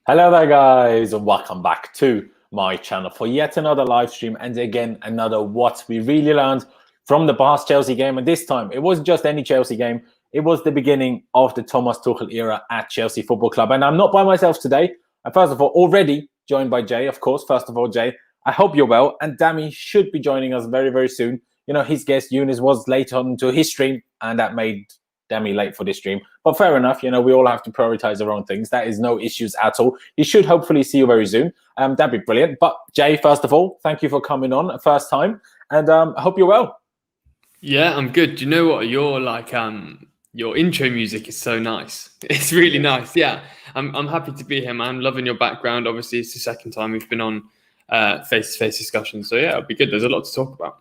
Hello there guys and welcome back to my channel for yet another live stream and again another what we really learned from the past Chelsea game. And this time it wasn't just any Chelsea game, it was the beginning of the Thomas Tuchel era at Chelsea Football Club. And I'm not by myself today. I'm first of all already joined by Jay, of course. First of all, Jay, I hope you're well, and Dami should be joining us very, very soon. You know, his guest Eunice was late on to his stream and that made Demi late for this stream, but fair enough. You know, we all have to prioritize our own things. That is no issues at all. He should hopefully see you very soon. That'd be brilliant. But Jay, first of all, thank you for coming on first time, and I hope you're well. Yeah, I'm good. Do you know what? Your intro music is so nice. It's really nice. Yeah, I'm happy to be here, man. I'm loving your background. Obviously, it's the second time we've been on face-to-face discussions. So yeah, it'll be good. There's a lot to talk about.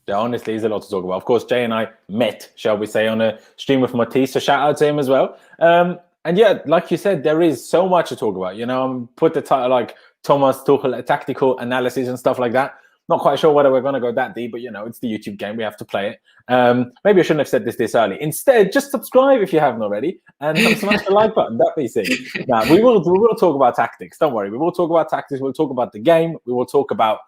Yeah, honestly, there's a lot to talk about. Of course, Jay and I met, shall we say, on a stream with Matisse, so shout out to him as well. And yeah, like you said, there is so much to talk about. You know, put the title like Thomas Tuchel, a tactical analysis and stuff like that. Not quite sure whether we're going to go that deep, but you know, it's the YouTube game. We have to play it. Maybe I shouldn't have said this early. Instead, just subscribe if you haven't already and smash the like button. That'd be sick. Now, we will talk about tactics. Don't worry. We will talk about tactics. We'll talk about the game. We will talk about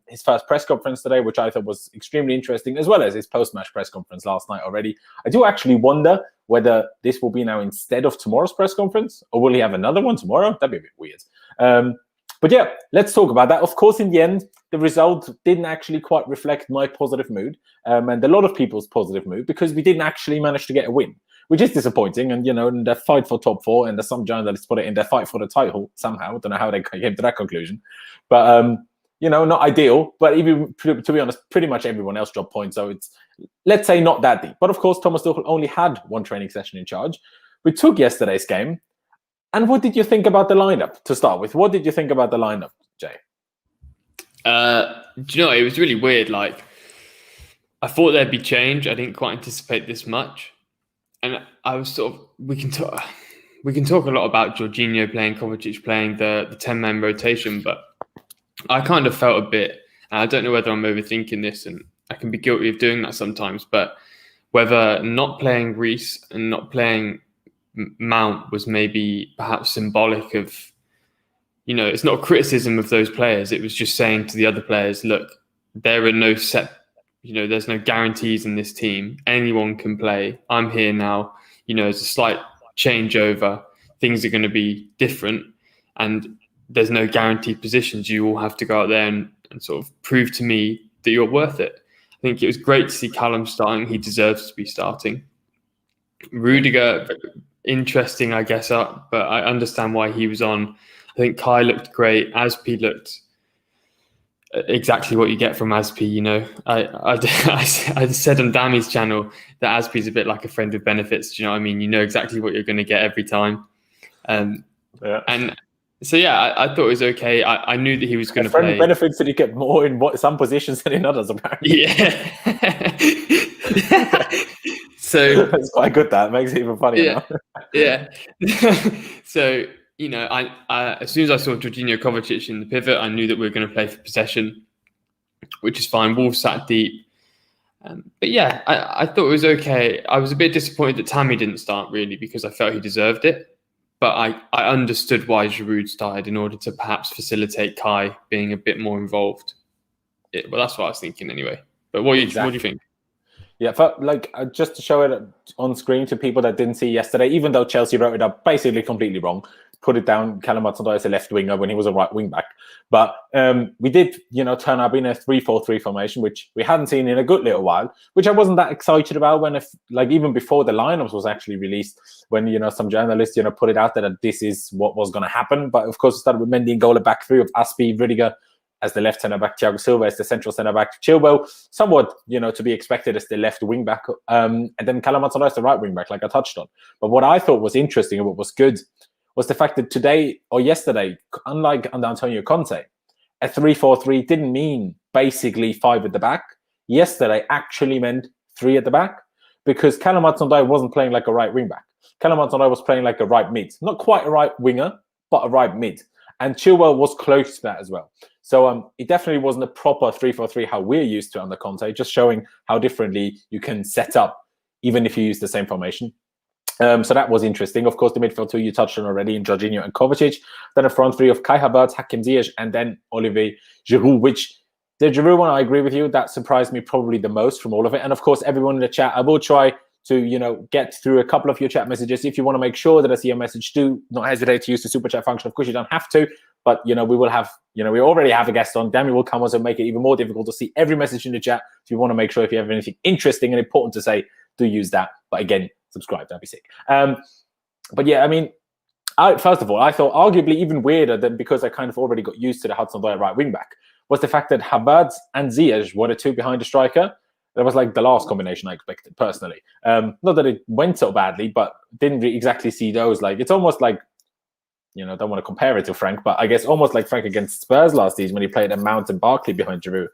his first press conference today, which I thought was extremely interesting, as well as his post-match press conference last night already. I do actually wonder whether this will be now instead of tomorrow's press conference, or will he have another one tomorrow? That'd be a bit weird. But yeah, let's talk about that. Of course, in the end, the result didn't actually quite reflect my positive mood and a lot of people's positive mood, because we didn't actually manage to get a win, which is disappointing. And, you know, in their fight for top four, and there's some journalists put it in their fight for the title somehow. I don't know how they came to that conclusion. But, you know, not ideal. But even, to be honest, pretty much everyone else dropped points. So it's, let's say, not that deep. But of course, Thomas Tuchel only had one training session in charge. We took yesterday's game. And what did you think about the lineup to start with? What did you think about the lineup, Jay? Do you know, it was really weird. Like, I thought there'd be change. I didn't quite anticipate this much. And I was sort of, we can talk a lot about Jorginho playing, Kovacic playing, the 10-man rotation, but I kind of felt a bit, and I don't know whether I'm overthinking this, and I can be guilty of doing that sometimes, but whether not playing Reece and not playing Mount was maybe perhaps symbolic of, you know, it's not a criticism of those players. It was just saying to the other players, look, there are no set, you know, there's no guarantees in this team. Anyone can play. I'm here now. You know, there's a slight changeover. Things are going to be different. And there's no guaranteed positions. You all have to go out there and sort of prove to me that you're worth it. I think it was great to see Callum starting. He deserves to be starting. Rudiger, interesting, I guess, but I understand why he was on. I think Kai looked great. Aspi looked exactly what you get from Aspi. You know, I said on Dami's channel that Aspi's a bit like a friend with benefits. Do you know what I mean? You know exactly what you're going to get every time. Yeah. And so, yeah, I thought it was okay. I knew that he was going to play. Friend benefits that you get more in some positions than in others, apparently. Yeah. So it's quite good. That makes it even funnier. Yeah. So, you know, I as soon as I saw Jorginho, Kovacic in the pivot, I knew that we were going to play for possession, which is fine. Wolves sat deep. But yeah, I thought it was okay. I was a bit disappointed that Tammy didn't start, really, because I felt he deserved it. But I understood why Giroud started, in order to perhaps facilitate Kai being a bit more involved. Well, that's what I was thinking anyway. But what do you think? Yeah, like just to show it on screen to people that didn't see yesterday, even though Chelsea wrote it up basically completely wrong, put it down Callum Hudson-Odoi as a left winger when he was a right wing back. But we did, you know, turn up in a 3-4-3 formation, which we hadn't seen in a good little while, which I wasn't that excited about when, like, even before the lineups was actually released, when, you know, some journalists, you know, put it out there that this is what was going to happen. But of course, it started with Mendy and goal, back three of Aspi, Rudiger as the left centre back, Thiago Silva as the central centre back, Chilwell, somewhat, you know, to be expected as the left wing back, and then Callum Hudson-Odoi as the right wing back, like I touched on. But what I thought was interesting and what was good was the fact that today or yesterday, unlike under Antonio Conte, a 3-4-3 didn't mean basically 5 at the back. Yesterday actually meant 3 at the back, because Callum Hudson-Odoi wasn't playing like a right wing back. Callum Hudson-Odoi was playing like a right mid, not quite a right winger, but a right mid. And Chilwell was close to that as well. So it definitely wasn't a proper 3-4-3 how we're used to under Conte, just showing how differently you can set up, even if you use the same formation. So that was interesting. Of course, the midfield two you touched on already in Jorginho and Kovacic. Then a front three of Kai Havertz, Hakim Ziyech, and then Olivier Giroud, which the Giroud one, I agree with you. That surprised me probably the most from all of it. And of course, everyone in the chat, I will try to, get through a couple of your chat messages. If you want to make sure that I see a message, do not hesitate to use the super chat function. Of course, you don't have to, but, we will have, we already have a guest on. Dami will come on, so make it even more difficult to see every message in the chat. If you want to make sure if you have anything interesting and important to say, do use that. But again, subscribe, that'd be sick. But yeah, I mean, first of all, I thought arguably even weirder than, because I kind of already got used to the Hudson-Odoi right wing back, was the fact that Havertz and Ziyech were the two behind the striker. That was like the last combination I expected personally. Not that it went so badly, but didn't exactly see those. Like, it's almost like, don't want to compare it to Frank, but I guess almost like Frank against Spurs last season when he played a Mount and Barkley behind Giroud,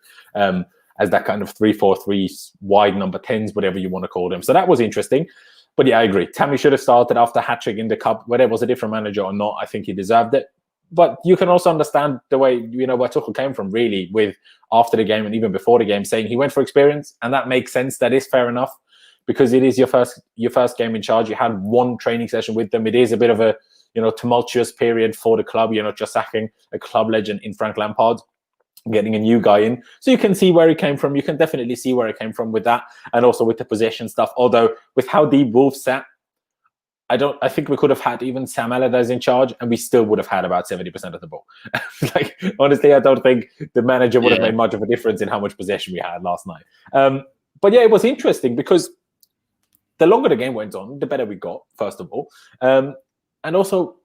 as that kind of 3-4-3 wide number 10s, whatever you want to call them. So that was interesting. But yeah, I agree. Tammy should have started after hat-trick in the cup, whether it was a different manager or not. I think he deserved it. But you can also understand the way, where Tuchel came from, really, with after the game and even before the game, saying he went for experience. And that makes sense. That is fair enough, because it is your first game in charge. You had one training session with them. It is a bit of a, tumultuous period for the club. You're not just sacking a club legend in Frank Lampard, getting a new guy in. So you can see where he came from. You can definitely see where he came from with that. And also with the possession stuff. Although with how deep Wolves sat, I think we could have had even Sam Allardyce in charge and we still would have had about 70% of the ball. Like, honestly, I don't think the manager would have made much of a difference in how much possession we had last night. But yeah, it was interesting because the longer the game went on, the better we got, first of all. And also,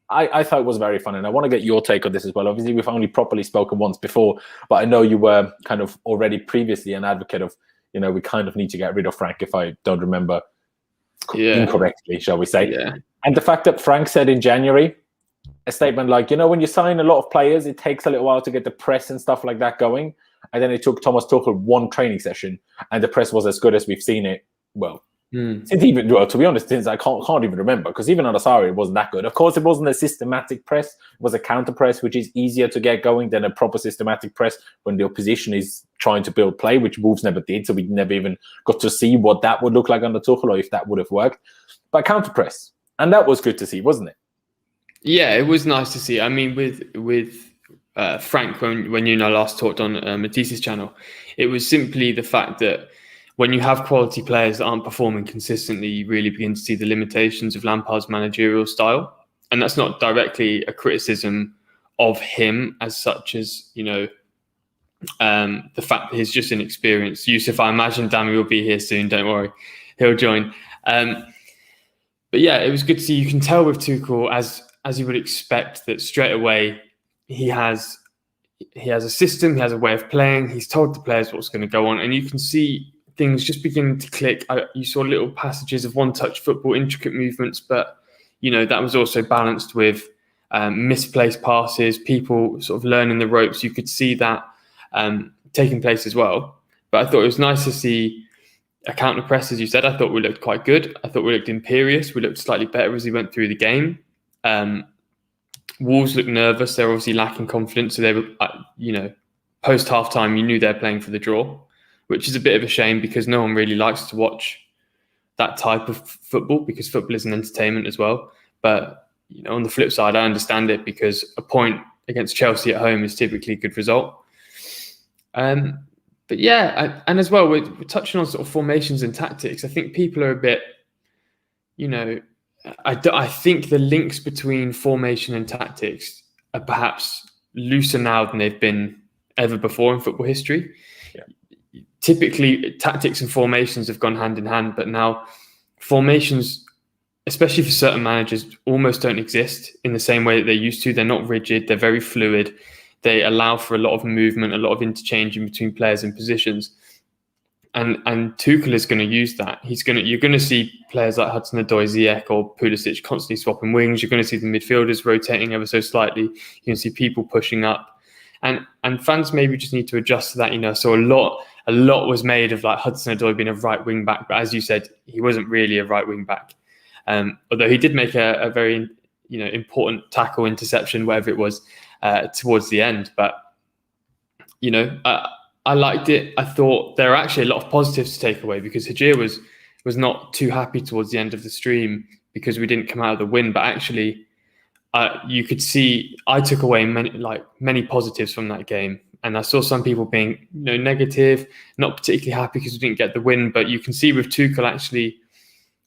I thought it was very fun, and I want to get your take on this as well. Obviously, we've only properly spoken once before, but I know you were kind of already previously an advocate of, we kind of need to get rid of Frank, if I don't remember incorrectly, shall we say. Yeah. And the fact that Frank said in January a statement like, when you sign a lot of players, it takes a little while to get the press and stuff like that going. And then it took Thomas Tuchel one training session, and the press was as good as we've seen it. Well, since to be honest, since I can't even remember, because even on Asari, it wasn't that good. Of course, it wasn't a systematic press. It was a counter press, which is easier to get going than a proper systematic press when the opposition is trying to build play, which Wolves never did. So we never even got to see what that would look like under Tuchel, or if that would have worked. But counter press, and that was good to see, wasn't it? Yeah, it was nice to see. I mean, with Frank, when last talked on Matisse's channel, it was simply the fact that when you have quality players that aren't performing consistently, you really begin to see the limitations of Lampard's managerial style. And that's not directly a criticism of him as such as, the fact that he's just inexperienced. Yusuf, I imagine Dami will be here soon. Don't worry. He'll join. But yeah, it was good to see. You can tell with Tuchel, as you would expect, that straight away he has a system, he has a way of playing. He's told the players what's going to go on. And you can see things just beginning to click. You saw little passages of one-touch football, intricate movements, but that was also balanced with misplaced passes, people sort of learning the ropes. You could see that taking place as well. But I thought it was nice to see a counter press, as you said. I thought we looked quite good. I thought we looked imperious. We looked slightly better as we went through the game. Wolves looked nervous. They're obviously lacking confidence. So they were, post half-time, you knew they're playing for the draw, which is a bit of a shame because no one really likes to watch that type of football, because football is an entertainment as well. But, on the flip side, I understand it, because a point against Chelsea at home is typically a good result. But yeah, and as well, we're touching on sort of formations and tactics. I think people are a bit, I think the links between formation and tactics are perhaps looser now than they've been ever before in football history. Yeah. Typically, tactics and formations have gone hand in hand, but now formations, especially for certain managers, almost don't exist in the same way that they used to. They're not rigid. They're very fluid. They allow for a lot of movement, a lot of interchange in between players and positions. And Tuchel is going to use that. You're going to see players like Hudson-Odoi, Ziyech or Pulisic constantly swapping wings. You're going to see the midfielders rotating ever so slightly. You can see people pushing up. And fans maybe just need to adjust to that. So a lot was made of like Hudson-Odoi being a right wing back, but as you said, he wasn't really a right wing back. Although he did make a very important tackle, interception, whatever it was, towards the end. But I liked it. I thought there are actually a lot of positives to take away, because Hajir was was not too happy towards the end of the stream because we didn't come out of the win. But actually, you could see I took away many positives from that game. And I saw some people being negative, not particularly happy because we didn't get the win. But you can see with Tuchel, actually,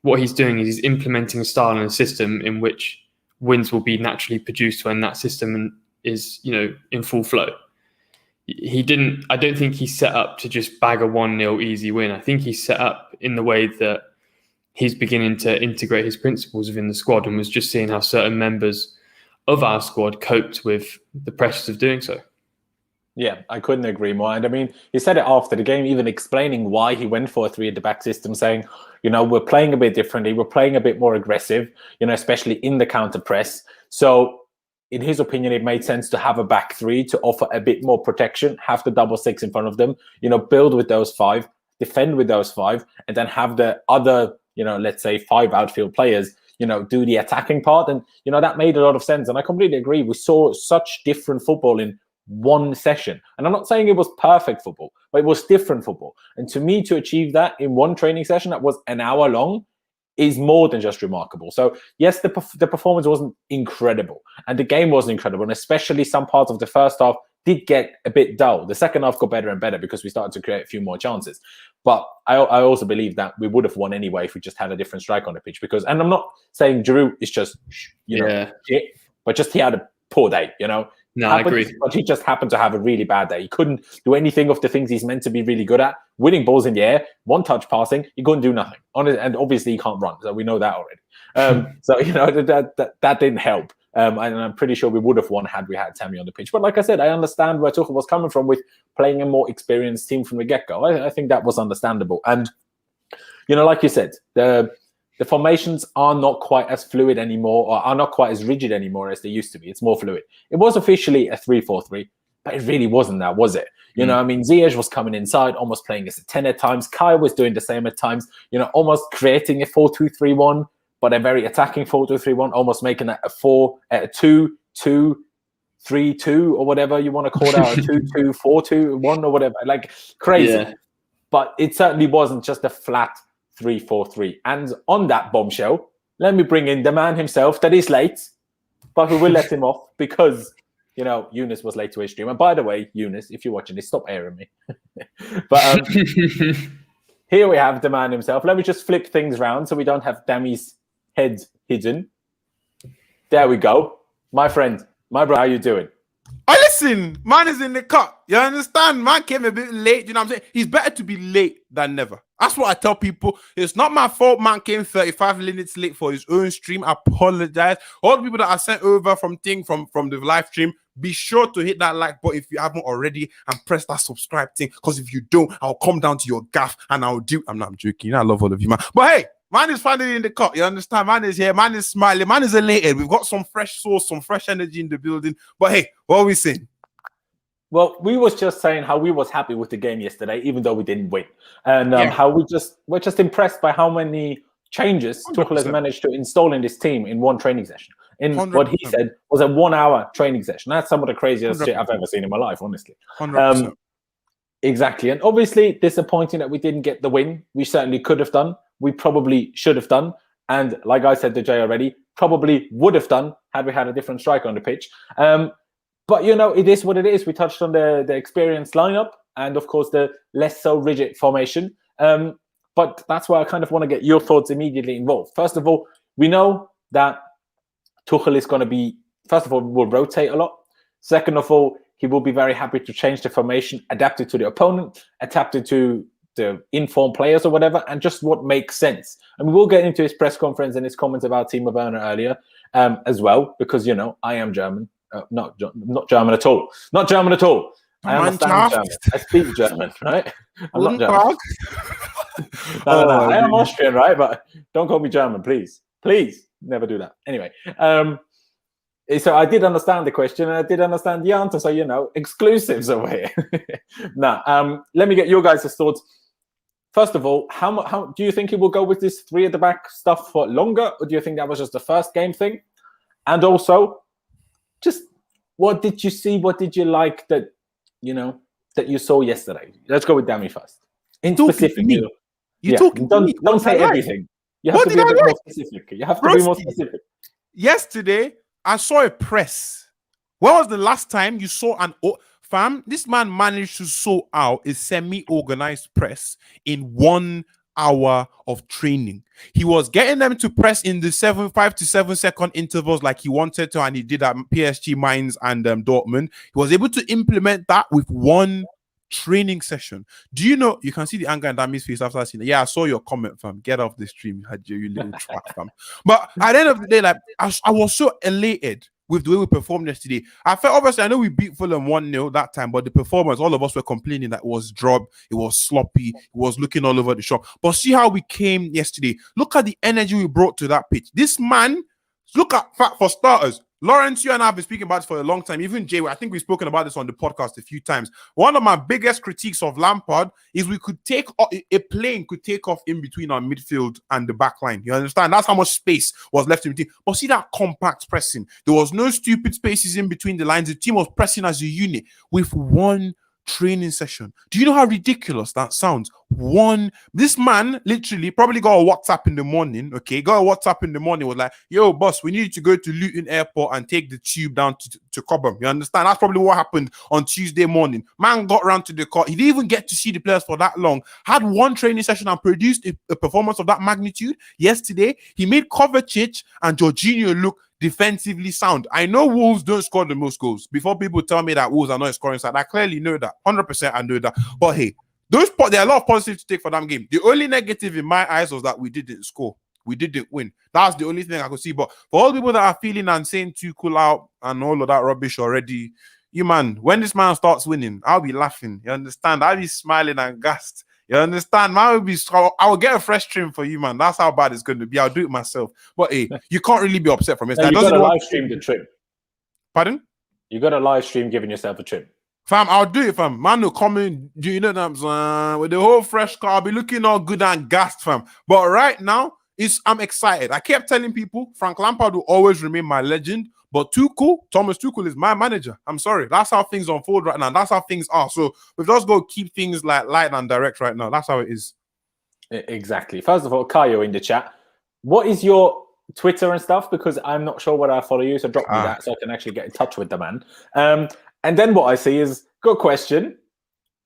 what he's doing is he's implementing a style and a system in which wins will be naturally produced when that system is, in full flow. I don't think he's set up to just bag a 1-0 easy win. I think he's set up in the way that he's beginning to integrate his principles within the squad, and was just seeing how certain members of our squad coped with the pressures of doing so. Yeah, I couldn't agree more. And I mean, he said it after the game, even explaining why he went for a 3 at the back system, saying, we're playing a bit differently. We're playing a bit more aggressive, especially in the counter press. So in his opinion, it made sense to have a back 3 to offer a bit more protection, have the double 6 in front of them, build with those 5, defend with those 5, and then have the other, let's say 5 outfield players, do the attacking part. And, that made a lot of sense. And I completely agree. We saw such different football in one session. And I'm not saying it was perfect football, but it was different football. And to me, to achieve that in one training session that was an hour long is more than just remarkable. So yes, the performance wasn't incredible and the game wasn't incredible. And especially some parts of the first half did get a bit dull. The second half got better and better because we started to create a few more chances. But I also believe that we would have won anyway if we just had a different strike on the pitch. And I'm not saying Giroud is just, shit, but just he had a poor day, No, I agree. But he just happened to have a really bad day. He couldn't do anything of the things he's meant to be really good at. Winning balls in the air, one-touch passing, he couldn't do nothing. And obviously he can't run, so we know that already. So, that didn't help. And I'm pretty sure we would have won had we had Tammy on the pitch. But like I said, I understand where Tuchel was coming from with playing a more experienced team from the get-go. I think that was understandable. And, like you said, the formations are not quite as fluid anymore, or are not quite as rigid anymore as they used to be. It's more fluid. It was officially a 3-4-3, but it really wasn't that, was it? Ziyech was coming inside, almost playing as a 10 at times. Kai was doing the same at times, almost creating a 4-2-3-1, but a very attacking 4-2-3-1, almost making that a 2-2-3-2 or whatever you want to call that, a 2-2-4-2-1 or whatever, like crazy. Yeah. But it certainly wasn't just a flat 3-4-3. And on that bombshell, let me bring in the man himself that is late, but we will let him off because, Eunice was late to his stream. And by the way, Eunice, if you're watching this, stop airing me. But here we have the man himself. Let me just flip things around so we don't have Dammy's head hidden. There we go. My friend, my bro, how you doing? Oh, listen, man is in the cut. You understand? Man came a bit late. You know what I'm saying? He's better to be late than never. That's what I tell people. It's not my fault man came 35 minutes late for his own stream. I apologize. All the people that I sent over from the live stream, be sure to hit that like button if you haven't already and press that subscribe thing. Because if you don't, I'll come down to your gaff and I'll do. I'm joking. I love all of you, man. But hey, man is finally in the cut. You understand? Man is here. Man is smiling. Man is elated. We've got some fresh sauce, some fresh energy in the building. But hey, what are we saying? Well, we was just saying how we was happy with the game yesterday, even though we didn't win. And how we're just impressed by how many changes 100%. Tuchel has managed to install in this team in one training session. In 100%. What he said was a 1 hour training session. That's some of the craziest 100%. Shit I've ever seen in my life, honestly. 100%. Exactly. And obviously disappointing that we didn't get the win. We certainly could have done. We probably should have done. And like I said to Jay already, probably would have done had we had a different striker on the pitch. But, it is what it is. We touched on the experienced lineup and, of course, the less so rigid formation. But that's why I kind of want to get your thoughts immediately involved. First of all, we know that Tuchel is going to be, first of all, will rotate a lot. Second of all, he will be very happy to change the formation, adapt it to the opponent, adapt it to the informed players or whatever, and just what makes sense. And we'll get into his press conference and his comments about Timo Werner earlier as well, because, I am German. Not German at all. Not German at all. I understand German. I speak German, right? I'm not German. No. I am Austrian, right? But don't call me German, please. Please, never do that. Anyway, so I did understand the question and I did understand the answer. So, exclusives over here. Now, let me get your guys' thoughts. First of all, how do you think he will go with this 3 at the back stuff for longer? Or do you think that was just the first game thing? And also, just what did you see? What did you like that you saw yesterday? Let's go with Dammy first. In specific, You talking to me? Don't say everything. You have What to did be a I bit more like? specific. You have to be more Broski. specific. Yesterday, I saw a press. When was the last time you saw fam? This man managed to sort out a semi-organized press in 1 hour of training. He was getting them to press in the 5 to 7 second intervals like he wanted to, and he did at PSG, Mainz, and Dortmund. He was able to implement that with one training session. Do you know? You can see the anger in Dami's face after seeing it. Yeah, I saw your comment, fam. Get off the stream, you little twat, fam. But at the end of the day, like I was so elated with the way we performed yesterday. I felt, obviously, I know we beat Fulham 1-0 that time, but the performance, all of us were complaining that it was dropped, it was sloppy, it was looking all over the shop. But see how we came yesterday. Look at the energy we brought to that pitch. This man, look at, for starters, Laurenz, you and I have been speaking about this for a long time. Even Jay, I think we've spoken about this on the podcast a few times. One of my biggest critiques of Lampard is a plane could take off in between our midfield and the back line. You understand? That's how much space was left in between. But see that compact pressing. There was no stupid spaces in between the lines. The team was pressing as a unit with one training session. Do you know how ridiculous that sounds? This man literally probably got a WhatsApp in the morning. Was like, yo, boss, we need to go to Luton Airport and take the tube down to Cobham. You understand? That's probably what happened on Tuesday morning. Man got around to the car. He didn't even get to see the players for that long. Had one training session and produced a performance of that magnitude yesterday. He made Kovacic and Jorginho look defensively sound. I know Wolves don't score the most goals. Before people tell me that Wolves are not a scoring side, I clearly know that. 100% I know that. But hey, there are a lot of positives to take for that game. The only negative in my eyes was that we didn't score. We didn't win. That's the only thing I could see. But for all the people that are feeling and saying Tuchel out and all of that rubbish already, when this man starts winning, I'll be laughing. You understand? I'll be smiling and gassed. You understand? I will get a fresh trim for you, man. That's how bad it's going to be. I'll do it myself. But hey, you can't really be upset from it. No, you got to live stream the trim. Pardon? You got to live stream giving yourself a trim. Fam, I'll do it, fam. Man will come in, do you know what I'm saying? With the whole fresh car, I'll be looking all good and gassed, fam. But right now, I'm excited. I kept telling people, Frank Lampard will always remain my legend. But Thomas Tuchel is my manager. I'm sorry. That's how things unfold right now. That's how things are. So we've just got to keep things like light and direct right now. That's how it is. Exactly. First of all, Kayo in the chat. What is your Twitter and stuff? Because I'm not sure where I follow you. So drop me that so I can actually get in touch with the man. And then what I see is, good question,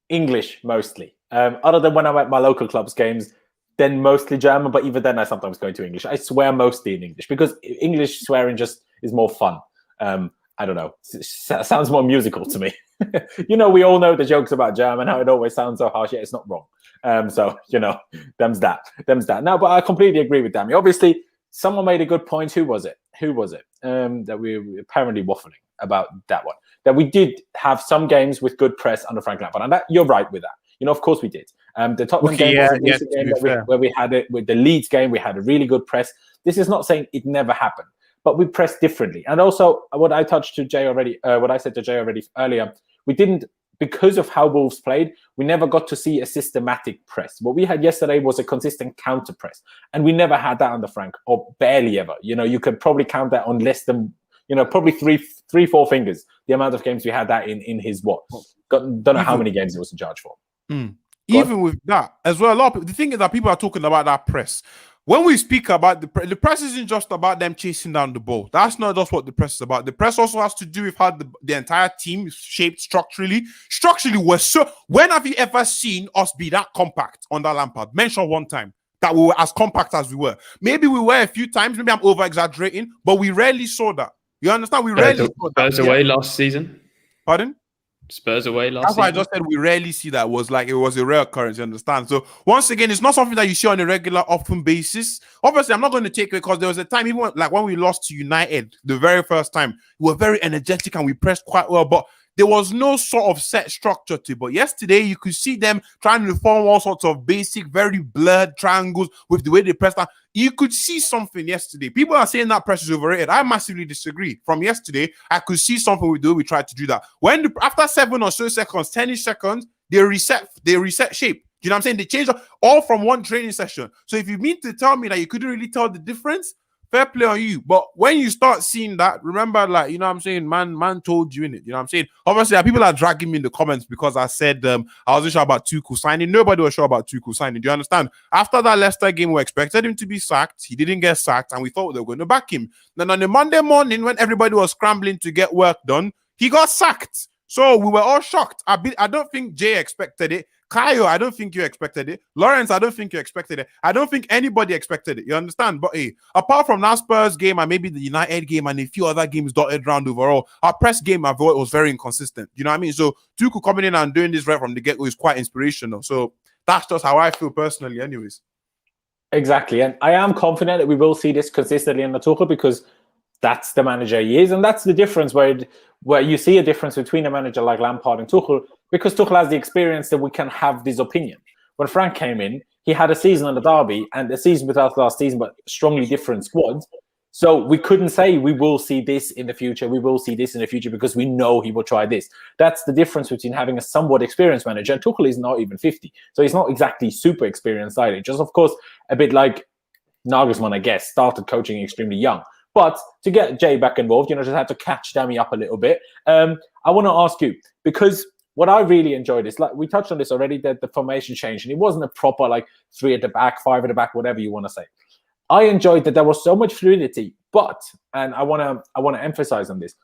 English mostly. Other than when I'm at my local clubs games, then mostly German. But even then, I sometimes go into English. I swear mostly in English because English swearing just is more fun. I don't know. Sounds more musical to me. We all know the jokes about German, how it always sounds so harsh. Yeah, it's not wrong. Them's that. No, but I completely agree with Dami. Obviously, someone made a good point. Who was it? That we were apparently waffling about that one. That we did have some games with good press under Frank Lampard. And that you're right with that. Of course we did. The Tottenham game was a recent game where we had it. With the Leeds game, we had a really good press. This is not saying it never happened. But we pressed differently. And also, what I said to Jay already earlier, we didn't, because of how Wolves played, we never got to see a systematic press. What we had yesterday was a consistent counter press. And we never had that under Frank, or barely ever. You could probably count that on less than, probably three, 4 fingers, the amount of games we had that in his what? Don't know how many games he was in charge for. Even with that, as well, a lot of people, the thing is that people are talking about that press. When we speak about the press isn't just about them chasing down the ball. That's not just what the press is about. The press also has to do with how the entire team is shaped structurally. Structurally, when have you ever seen us be that compact under Lampard? Mention one time that we were as compact as we were. Maybe we were a few times. Maybe I'm over-exaggerating, but we rarely saw that. You understand? We rarely saw that. Spurs away last season. Pardon? Spurs away last That's season. why I just said we rarely see that. It was a rare occurrence, you understand? So once again, it's not something that you see on a regular, often basis. Obviously, I'm not going to take it because there was a time, even when we lost to United the very first time, we were very energetic and we pressed quite well, but there was no sort of set structure to it. But yesterday, you could see them trying to form all sorts of basic, very blurred triangles with the way they pressed down. You could see something yesterday. People are saying that press is overrated. I massively disagree. From yesterday, I could see something we do. We tried to do that. After 7 or so seconds, 10-ish seconds, they reset shape. Do you know what I'm saying? They changed all from one training session. So if you mean to tell me that you couldn't really tell the difference, fair play on you. But when you start seeing that, remember, like, you know what I'm saying, man told you in it. You know what I'm saying? Obviously, people are dragging me in the comments because I said I wasn't sure about Tuchel signing. Nobody was sure about Tuchel signing. Do you understand? After that Leicester game, we expected him to be sacked. He didn't get sacked, and we thought they were going to back him. Then on the Monday morning, when everybody was scrambling to get work done, he got sacked. So we were all shocked. I don't think Jay expected it. Kayo, I don't think you expected it. Laurenz, I don't think you expected it. I don't think anybody expected it. You understand? But hey, apart from that Spurs game and maybe the United game and a few other games dotted around overall, our press game, I thought, was very inconsistent. You know what I mean? So Tuchel coming in and doing this right from the get-go is quite inspirational. So that's just how I feel personally anyways. Exactly. And I am confident that we will see this consistently in the Tuchel because that's the manager he is. And that's the difference where you see a difference between a manager like Lampard and Tuchel, because Tuchel has the experience that we can have this opinion. When Frank came in, he had a season on the derby and a season without last season, but strongly different squads. So we couldn't say we will see this in the future. We will see this in the future because we know he will try this. That's the difference between having a somewhat experienced manager. And Tuchel is not even 50. So he's not exactly super experienced either. Just, of course, a bit like Nagelsmann, I guess, started coaching extremely young. But to get Jay back involved, just had to catch Dammy up a little bit. I want to ask you, because what I really enjoyed is, like we touched on this already, that the formation change, and it wasn't a proper like 3 at the back, 5 at the back, whatever you want to say. I enjoyed that there was so much fluidity, but, and I want to emphasize on this,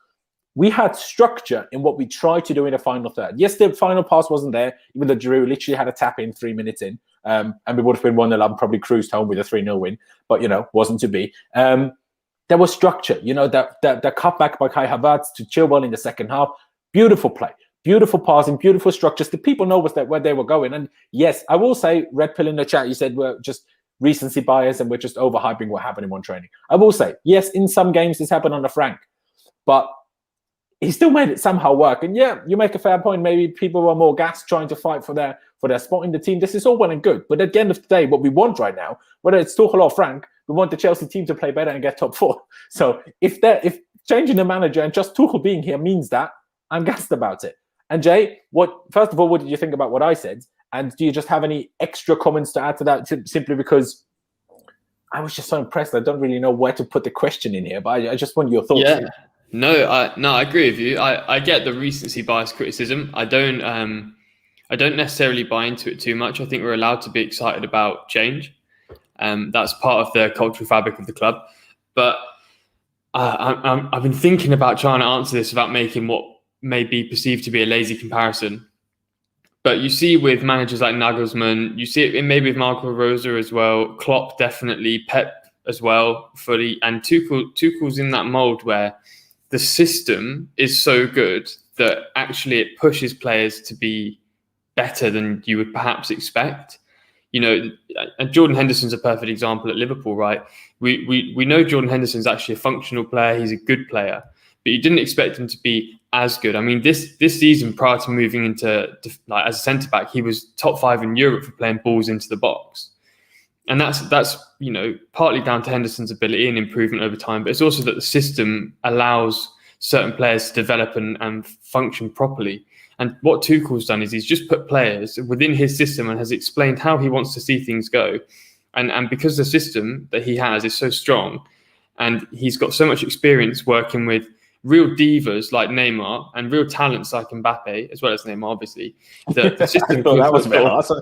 we had structure in what we tried to do in the final third. Yes, the final pass wasn't there, even though Giroud literally had a tap in 3 minutes in, and we would have been 1-0 up and probably cruised home with a 3-0 win, but wasn't to be. There was structure, the cutback by Kai Havertz to Chilwell in the second half. Beautiful play, beautiful passing, beautiful structures. The people know where they were going. And yes, I will say, Red Pill in the chat, you said we're just recency bias and we're just overhyping what happened in one training. I will say, yes, in some games this happened under Frank, but he still made it somehow work. And yeah, you make a fair point. Maybe people were more gassed trying to fight for their spot in the team. This is all well and good. But at the end of the day, what we want right now, whether it's Tuchel or Frank, we want the Chelsea team to play better and get top 4. So if changing the manager and just Tuchel being here means that, I'm gassed about it. And Jay, first of all, what did you think about what I said? And do you just have any extra comments to add to that? Simply because I was just so impressed. I don't really know where to put the question in here, but I just want your thoughts. Yeah. No, I agree with you. I get the recency bias criticism. I don't necessarily buy into it too much. I think we're allowed to be excited about change. That's part of the cultural fabric of the club. But I've been thinking about trying to answer this without making what may be perceived to be a lazy comparison. But you see with managers like Nagelsmann, you see it maybe with Marco Rose as well, Klopp definitely, Pep as well, fully, and Tuchel's in that mold where the system is so good that actually it pushes players to be better than you would perhaps expect. And Jordan Henderson's a perfect example at Liverpool, right? We know Jordan Henderson's actually a functional player. He's a good player, but you didn't expect him to be as good. I mean, this season prior to moving into as a centre back, he was top 5 in Europe for playing balls into the box, and that's partly down to Henderson's ability and improvement over time, but it's also that the system allows certain players to develop and function properly. And what Tuchel's done is he's just put players within his system and has explained how he wants to see things go. And because the system that he has is so strong, and he's got so much experience working with real divas like Neymar and real talents like Mbappe, as well as Neymar, obviously, the system that was a bit awesome.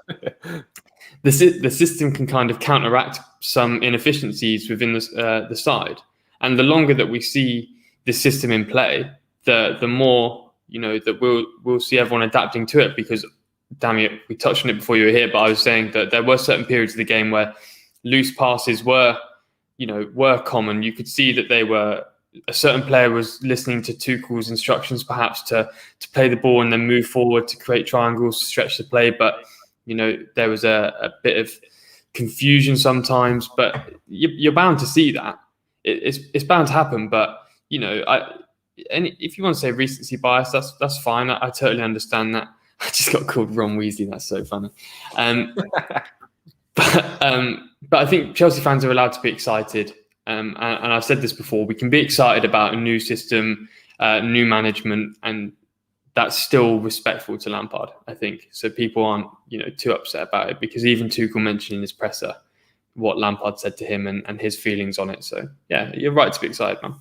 The system can kind of counteract some inefficiencies within the side. And the longer that we see this system in play, the more that we'll see everyone adapting to it. Because, damn it, we touched on it before you were here, but I was saying that there were certain periods of the game where loose passes were common. You could see that a certain player was listening to Tuchel's instructions, perhaps to play the ball and then move forward to create triangles to stretch the play. But there was a bit of confusion sometimes. But you're bound to see that. It's bound to happen. But and if you want to say recency bias, that's fine. I totally understand that. I just got called Ron Weasley. That's so funny. But I think Chelsea fans are allowed to be excited. And I've said this before, we can be excited about a new system, new management, and that's still respectful to Lampard, I think. So people aren't, too upset about it, because even Tuchel mentioned in his presser what Lampard said to him and his feelings on it. So yeah, you're right to be excited, man.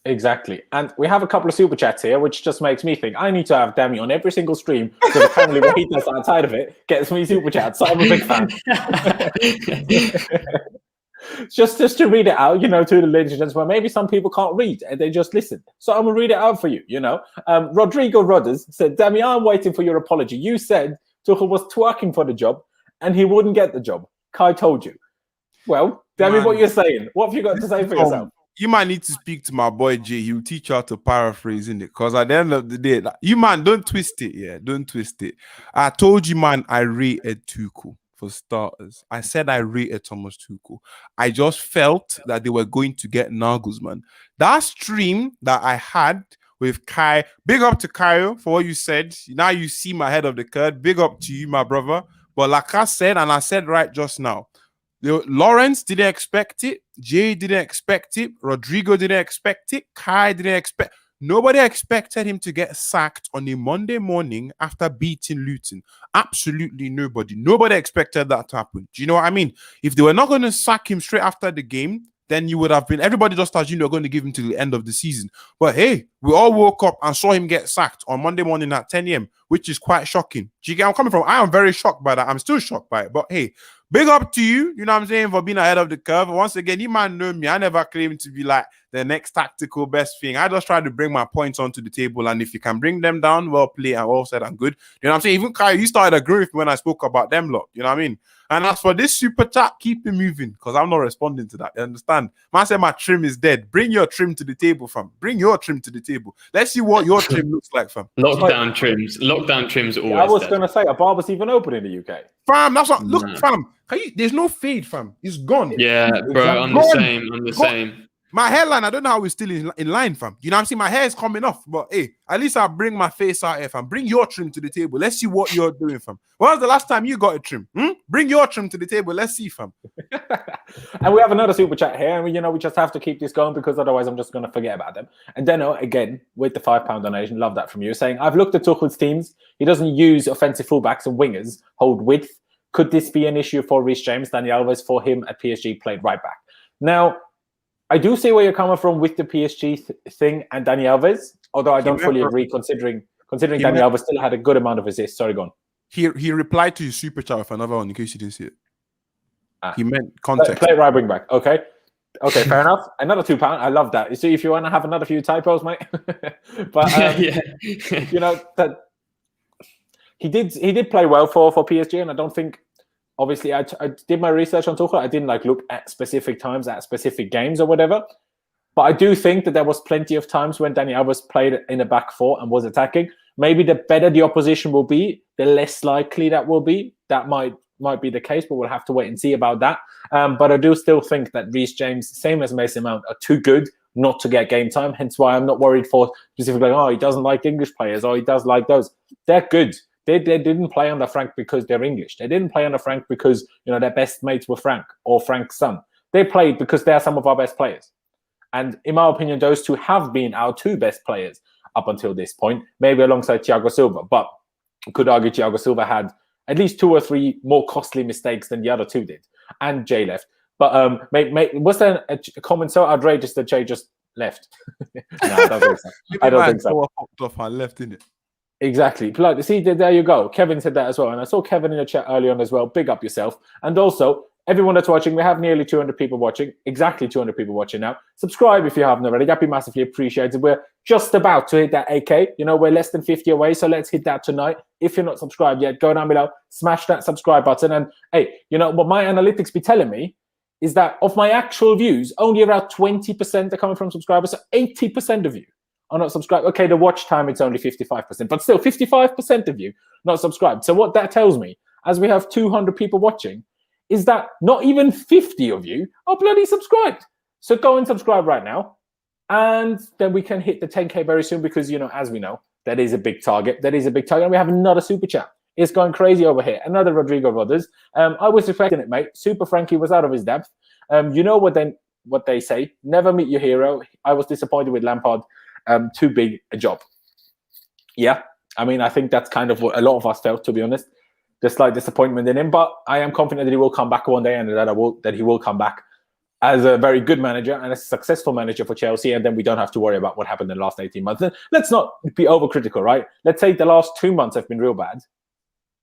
Exactly. And we have a couple of super chats here, which just makes me think I need to have Demi on every single stream because apparently what he does outside of it gets me super chats. So I'm a big fan. just to read it out, to the ladies and gentlemen, maybe some people can't read and they just listen. So I'm going to read it out for you, Rodrigo Rodders said, Demi, I'm waiting for your apology. You said Tuchel was twerking for the job and he wouldn't get the job. Kai told you. Well, Demi, what you're saying? What have you got to say for yourself? You might need to speak to my boy Jay. He'll teach you how to paraphrase in it. Because at the end of the day, you man, don't twist it. Yeah, don't twist it. I told you, man, I rated Tuchel for starters. I said I rated Thomas Tuchel. I just felt that they were going to get Nagelsmann. That stream that I had with Kai, big up to Kai for what you said. Now you see my head of the curd. Big up to you, my brother. But like I said, and I said right just now, Laurenz didn't expect it. Jay didn't expect it. Rodrigo didn't expect it. Kai didn't expect. Nobody expected him to get sacked on a Monday morning after beating Luton. Absolutely nobody. Nobody expected that to happen. Do you know what I mean? If they were not going to sack him straight after the game, then you would have been, everybody just assumed they're going to give him to the end of the season. But hey, we all woke up and saw him get sacked on Monday morning at 10 a.m., which is quite shocking. Do you get where I'm coming from? I am very shocked by that. I'm still shocked by it. But hey, big up to you, you know what I'm saying, for being ahead of the curve. Once again, you might know me. I never claimed to be like the next tactical best thing. I just try to bring my points onto the table. And if you can bring them down, well played and well said and good. You know what I'm saying? Even Kai, you started agreeing with me when I spoke about them lot. You know what I mean? And as for this super chat, keep it moving because I'm not responding to that. You understand? Man said my trim is dead. Bring your trim to the table, fam. Bring your trim to the table. Let's see what your trim looks like, fam. Lockdown trims always. I was going to say, a barber's even open in the UK. Fam, that's what. Look, fam. There's no fade, fam. It's gone. Yeah, bro. I'm the same. My hairline, I don't know how it's still in line, fam. You know what I'm saying? My hair is coming off, but hey, at least I'll bring my face out here, fam. Bring your trim to the table. Let's see what you're doing, fam. When was the last time you got a trim? Bring your trim to the table. Let's see, fam. And we have another super chat here, and we just have to keep this going because otherwise I'm just going to forget about them. And then again, with the £5 donation, love that from you, saying, I've looked at Tuchel's teams. He doesn't use offensive fullbacks and wingers, hold width. Could this be an issue for Reece James? Dani Alves for him at PSG played right back. Now, I do see where you're coming from with the PSG thing and Dani Alves, although I don't fully agree considering Dani Alves still had a good amount of assists. Sorry, go on. He replied to his super chat with another one in case you didn't see it. He meant context. Play right wing back. Okay, fair enough. Another £2. I love that. You see, if you want to have another few typos, mate. But that he did play well for PSG, and I don't think. Obviously, I did my research on Tuchel. I didn't look at specific times, at specific games or whatever. But I do think that there was plenty of times when Dani Alves played in a back four and was attacking. Maybe the better the opposition will be, the less likely that will be. That might be the case, but we'll have to wait and see about that. But I do still think that Reece James, same as Mason Mount, are too good not to get game time. Hence why I'm not worried for specifically, he doesn't like English players or he does like those. They're good. They didn't play under Frank because they're English. They didn't play under Frank because their best mates were Frank or Frank's son. They played because they're some of our best players. And in my opinion, those two have been our two best players up until this point, maybe alongside Thiago Silva. But I could argue Thiago Silva had at least 2 or 3 more costly mistakes than the other two did. And Jay left. But was there a comment so outrageous that Jay just left? No, I don't think so. I don't think so. I left in it. Exactly. See, there you go. Kevin said that as well. And I saw Kevin in the chat early on as well. Big up yourself. And also, everyone that's watching, we have nearly 200 people watching. Exactly 200 people watching now. Subscribe if you haven't already. That'd be massively appreciated. We're just about to hit that 8K. We're less than 50 away. So let's hit that tonight. If you're not subscribed yet, go down below, smash that subscribe button. And hey, what my analytics be telling me is that of my actual views, only around 20% are coming from subscribers. So 80% of you are not subscribed. Okay, the watch time, it's only 55%, but still 55% of you not subscribed. So what that tells me, as we have 200 people watching, is that not even 50 of you are bloody subscribed. So go and subscribe right now. And then we can hit the 10K very soon because, as we know, that is a big target. And we have another super chat. It's going crazy over here. Another Rodrigo Brothers. I was expecting it, mate. Super Frankie was out of his depth. What they say, never meet your hero. I was disappointed with Lampard. Too big a job. Yeah, I mean, I think that's kind of what a lot of us felt, to be honest. the slight disappointment in him. But I am confident that he will come back one day, and that he will come back as a very good manager and a successful manager for Chelsea, and then we don't have to worry about what happened in the last 18 months. And let's not be overcritical, right? Let's say the last 2 months have been real bad.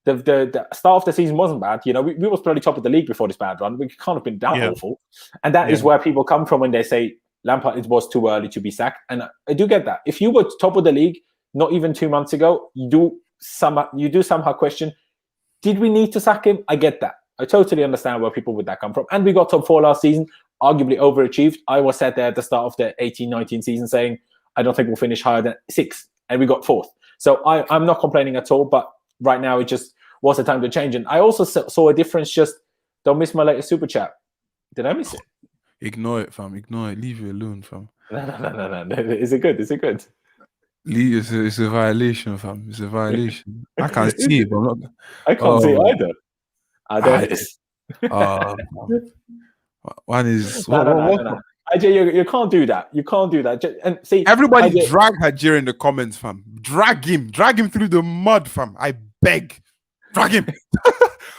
The start of the season wasn't bad. We was probably top of the league before this bad run. We can't have been that awful. And that is where people come from when they say Lampard, it was too early to be sacked. And I do get that. If you were top of the league, not even 2 months ago, you do somehow question, did we need to sack him? I get that. I totally understand where people would that come from. And we got top 4 last season, arguably overachieved. I was sat there at the start of the 18-19 season saying, I don't think we'll finish higher than 6th. And we got 4th. So I'm not complaining at all. But right now, it just was the time to change. And I also saw a difference. Just don't miss my latest super chat. Did I miss it? Ignore it, fam. Ignore it. Leave it alone, fam. No. Is it good? It's a violation, fam. It's a violation. I can't see it, but I'm not. I can't see it either. There it is. One is. No. AJ, you can't do that. You can't do that. And see, everybody drag Hajir in the comments, fam. Drag him through the mud, fam. I beg, drag him.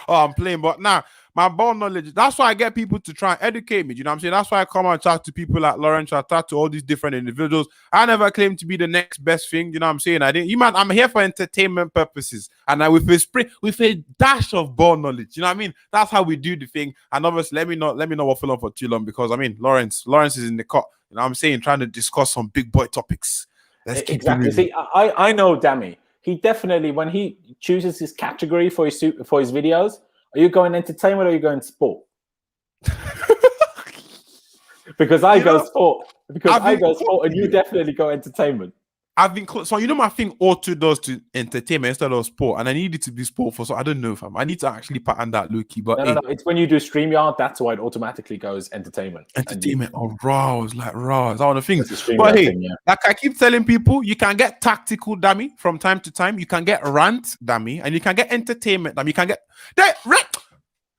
I'm playing, but now my ball knowledge. That's why I get people to try and educate me. You know what I'm saying? That's why I come and chat to people like Laurenz. I talk to all these different individuals. I never claim to be the next best thing. You know what I'm saying? I'm here for entertainment purposes, and with a dash of ball knowledge. You know what I mean? That's how we do the thing. And obviously, let me not waffle on for too long, because Laurenz is in the cut. You know what I'm saying? Trying to discuss some big boy topics. Let's keep exactly. See, I know Dammy. He definitely, when he chooses his category for his videos, are you going entertainment or are you going sport? Because I go sport. Because I go sport, and you definitely go entertainment. So my thing auto does to entertainment instead of sport, and I need it to be sport so I don't know, fam. I need to actually pattern that low-key. But no, it's when you do StreamYard, that's why it automatically goes entertainment. Raw. Is that one of the things. But hey, like I keep telling people, you can get tactical dummy from time to time, you can get rant dummy, and you can get entertainment dummy. You can get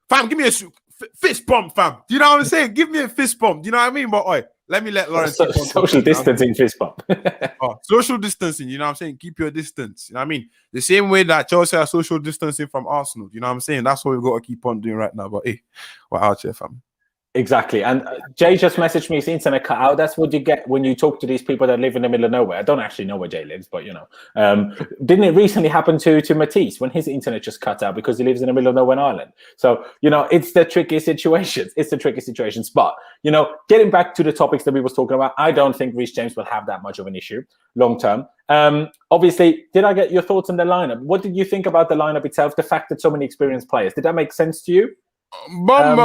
fam, give me a fist bump, fam. Do you know what I'm saying? Give me a fist bump. Do you know what I mean? But let me let Laurenz. Social distancing fist bump. Social distancing, you know what I'm saying? Keep your distance. You know what I mean? The same way that Chelsea are social distancing from Arsenal. You know what I'm saying? That's what we've got to keep on doing right now. But hey, we're out here, fam. Exactly. And Jay just messaged me, his internet cut out. That's what you get when you talk to these people that live in the middle of nowhere. I don't actually know where Jay lives, but didn't it recently happen to Matisse when his internet just cut out because he lives in the middle of nowhere in Ireland? So, it's the tricky situations. But, getting back to the topics that we was talking about, I don't think Reece James will have that much of an issue long term. Obviously, did I get your thoughts on the lineup? What did you think about the lineup itself? The fact that so many experienced players, did that make sense to you? When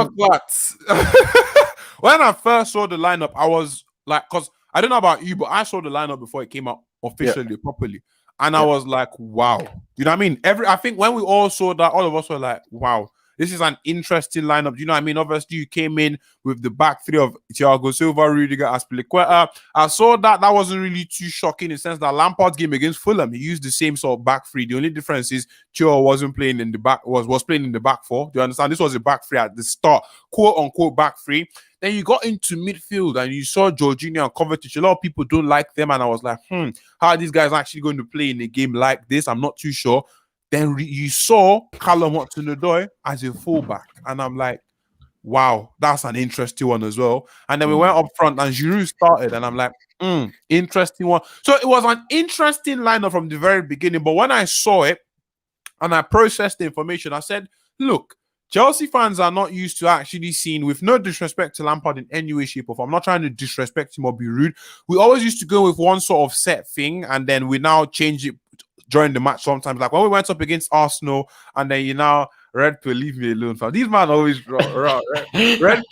I first saw the lineup, I was like, because I don't know about you, but I saw the lineup before it came out officially, properly. And I was like, wow. You know what I mean? I think when we all saw that, all of us were like, wow, this is an interesting lineup. You know what I mean? Obviously, you came in with the back three of Thiago Silva, Rudiger, Azpilicueta. I saw that wasn't really too shocking in the sense that Lampard's game against Fulham, he used the same sort of back three. The only difference is Chio wasn't playing in the back, was playing in the back four. Do you understand? This was a back three at the start, quote unquote back three. Then you got into midfield and you saw Jorginho and Kovacic. A lot of people don't like them, and I was like, how are these guys actually going to play in a game like this? I'm not too sure. Then you saw Callum Hudson-Odoi as a fullback, and I'm like, wow, that's an interesting one as well. And then we went up front and Giroud started, and I'm like, interesting one. So it was an interesting lineup from the very beginning. But when I saw it and I processed the information, I said, look, Chelsea fans are not used to actually seeing, with no disrespect to Lampard in any way, shape, or form. I'm not trying to disrespect him or be rude. We always used to go with one sort of set thing, and then we now change it during the match sometimes. Like when we went up against Arsenal, and then Red Pill, leave me alone, fam. These man always Red Pill, this man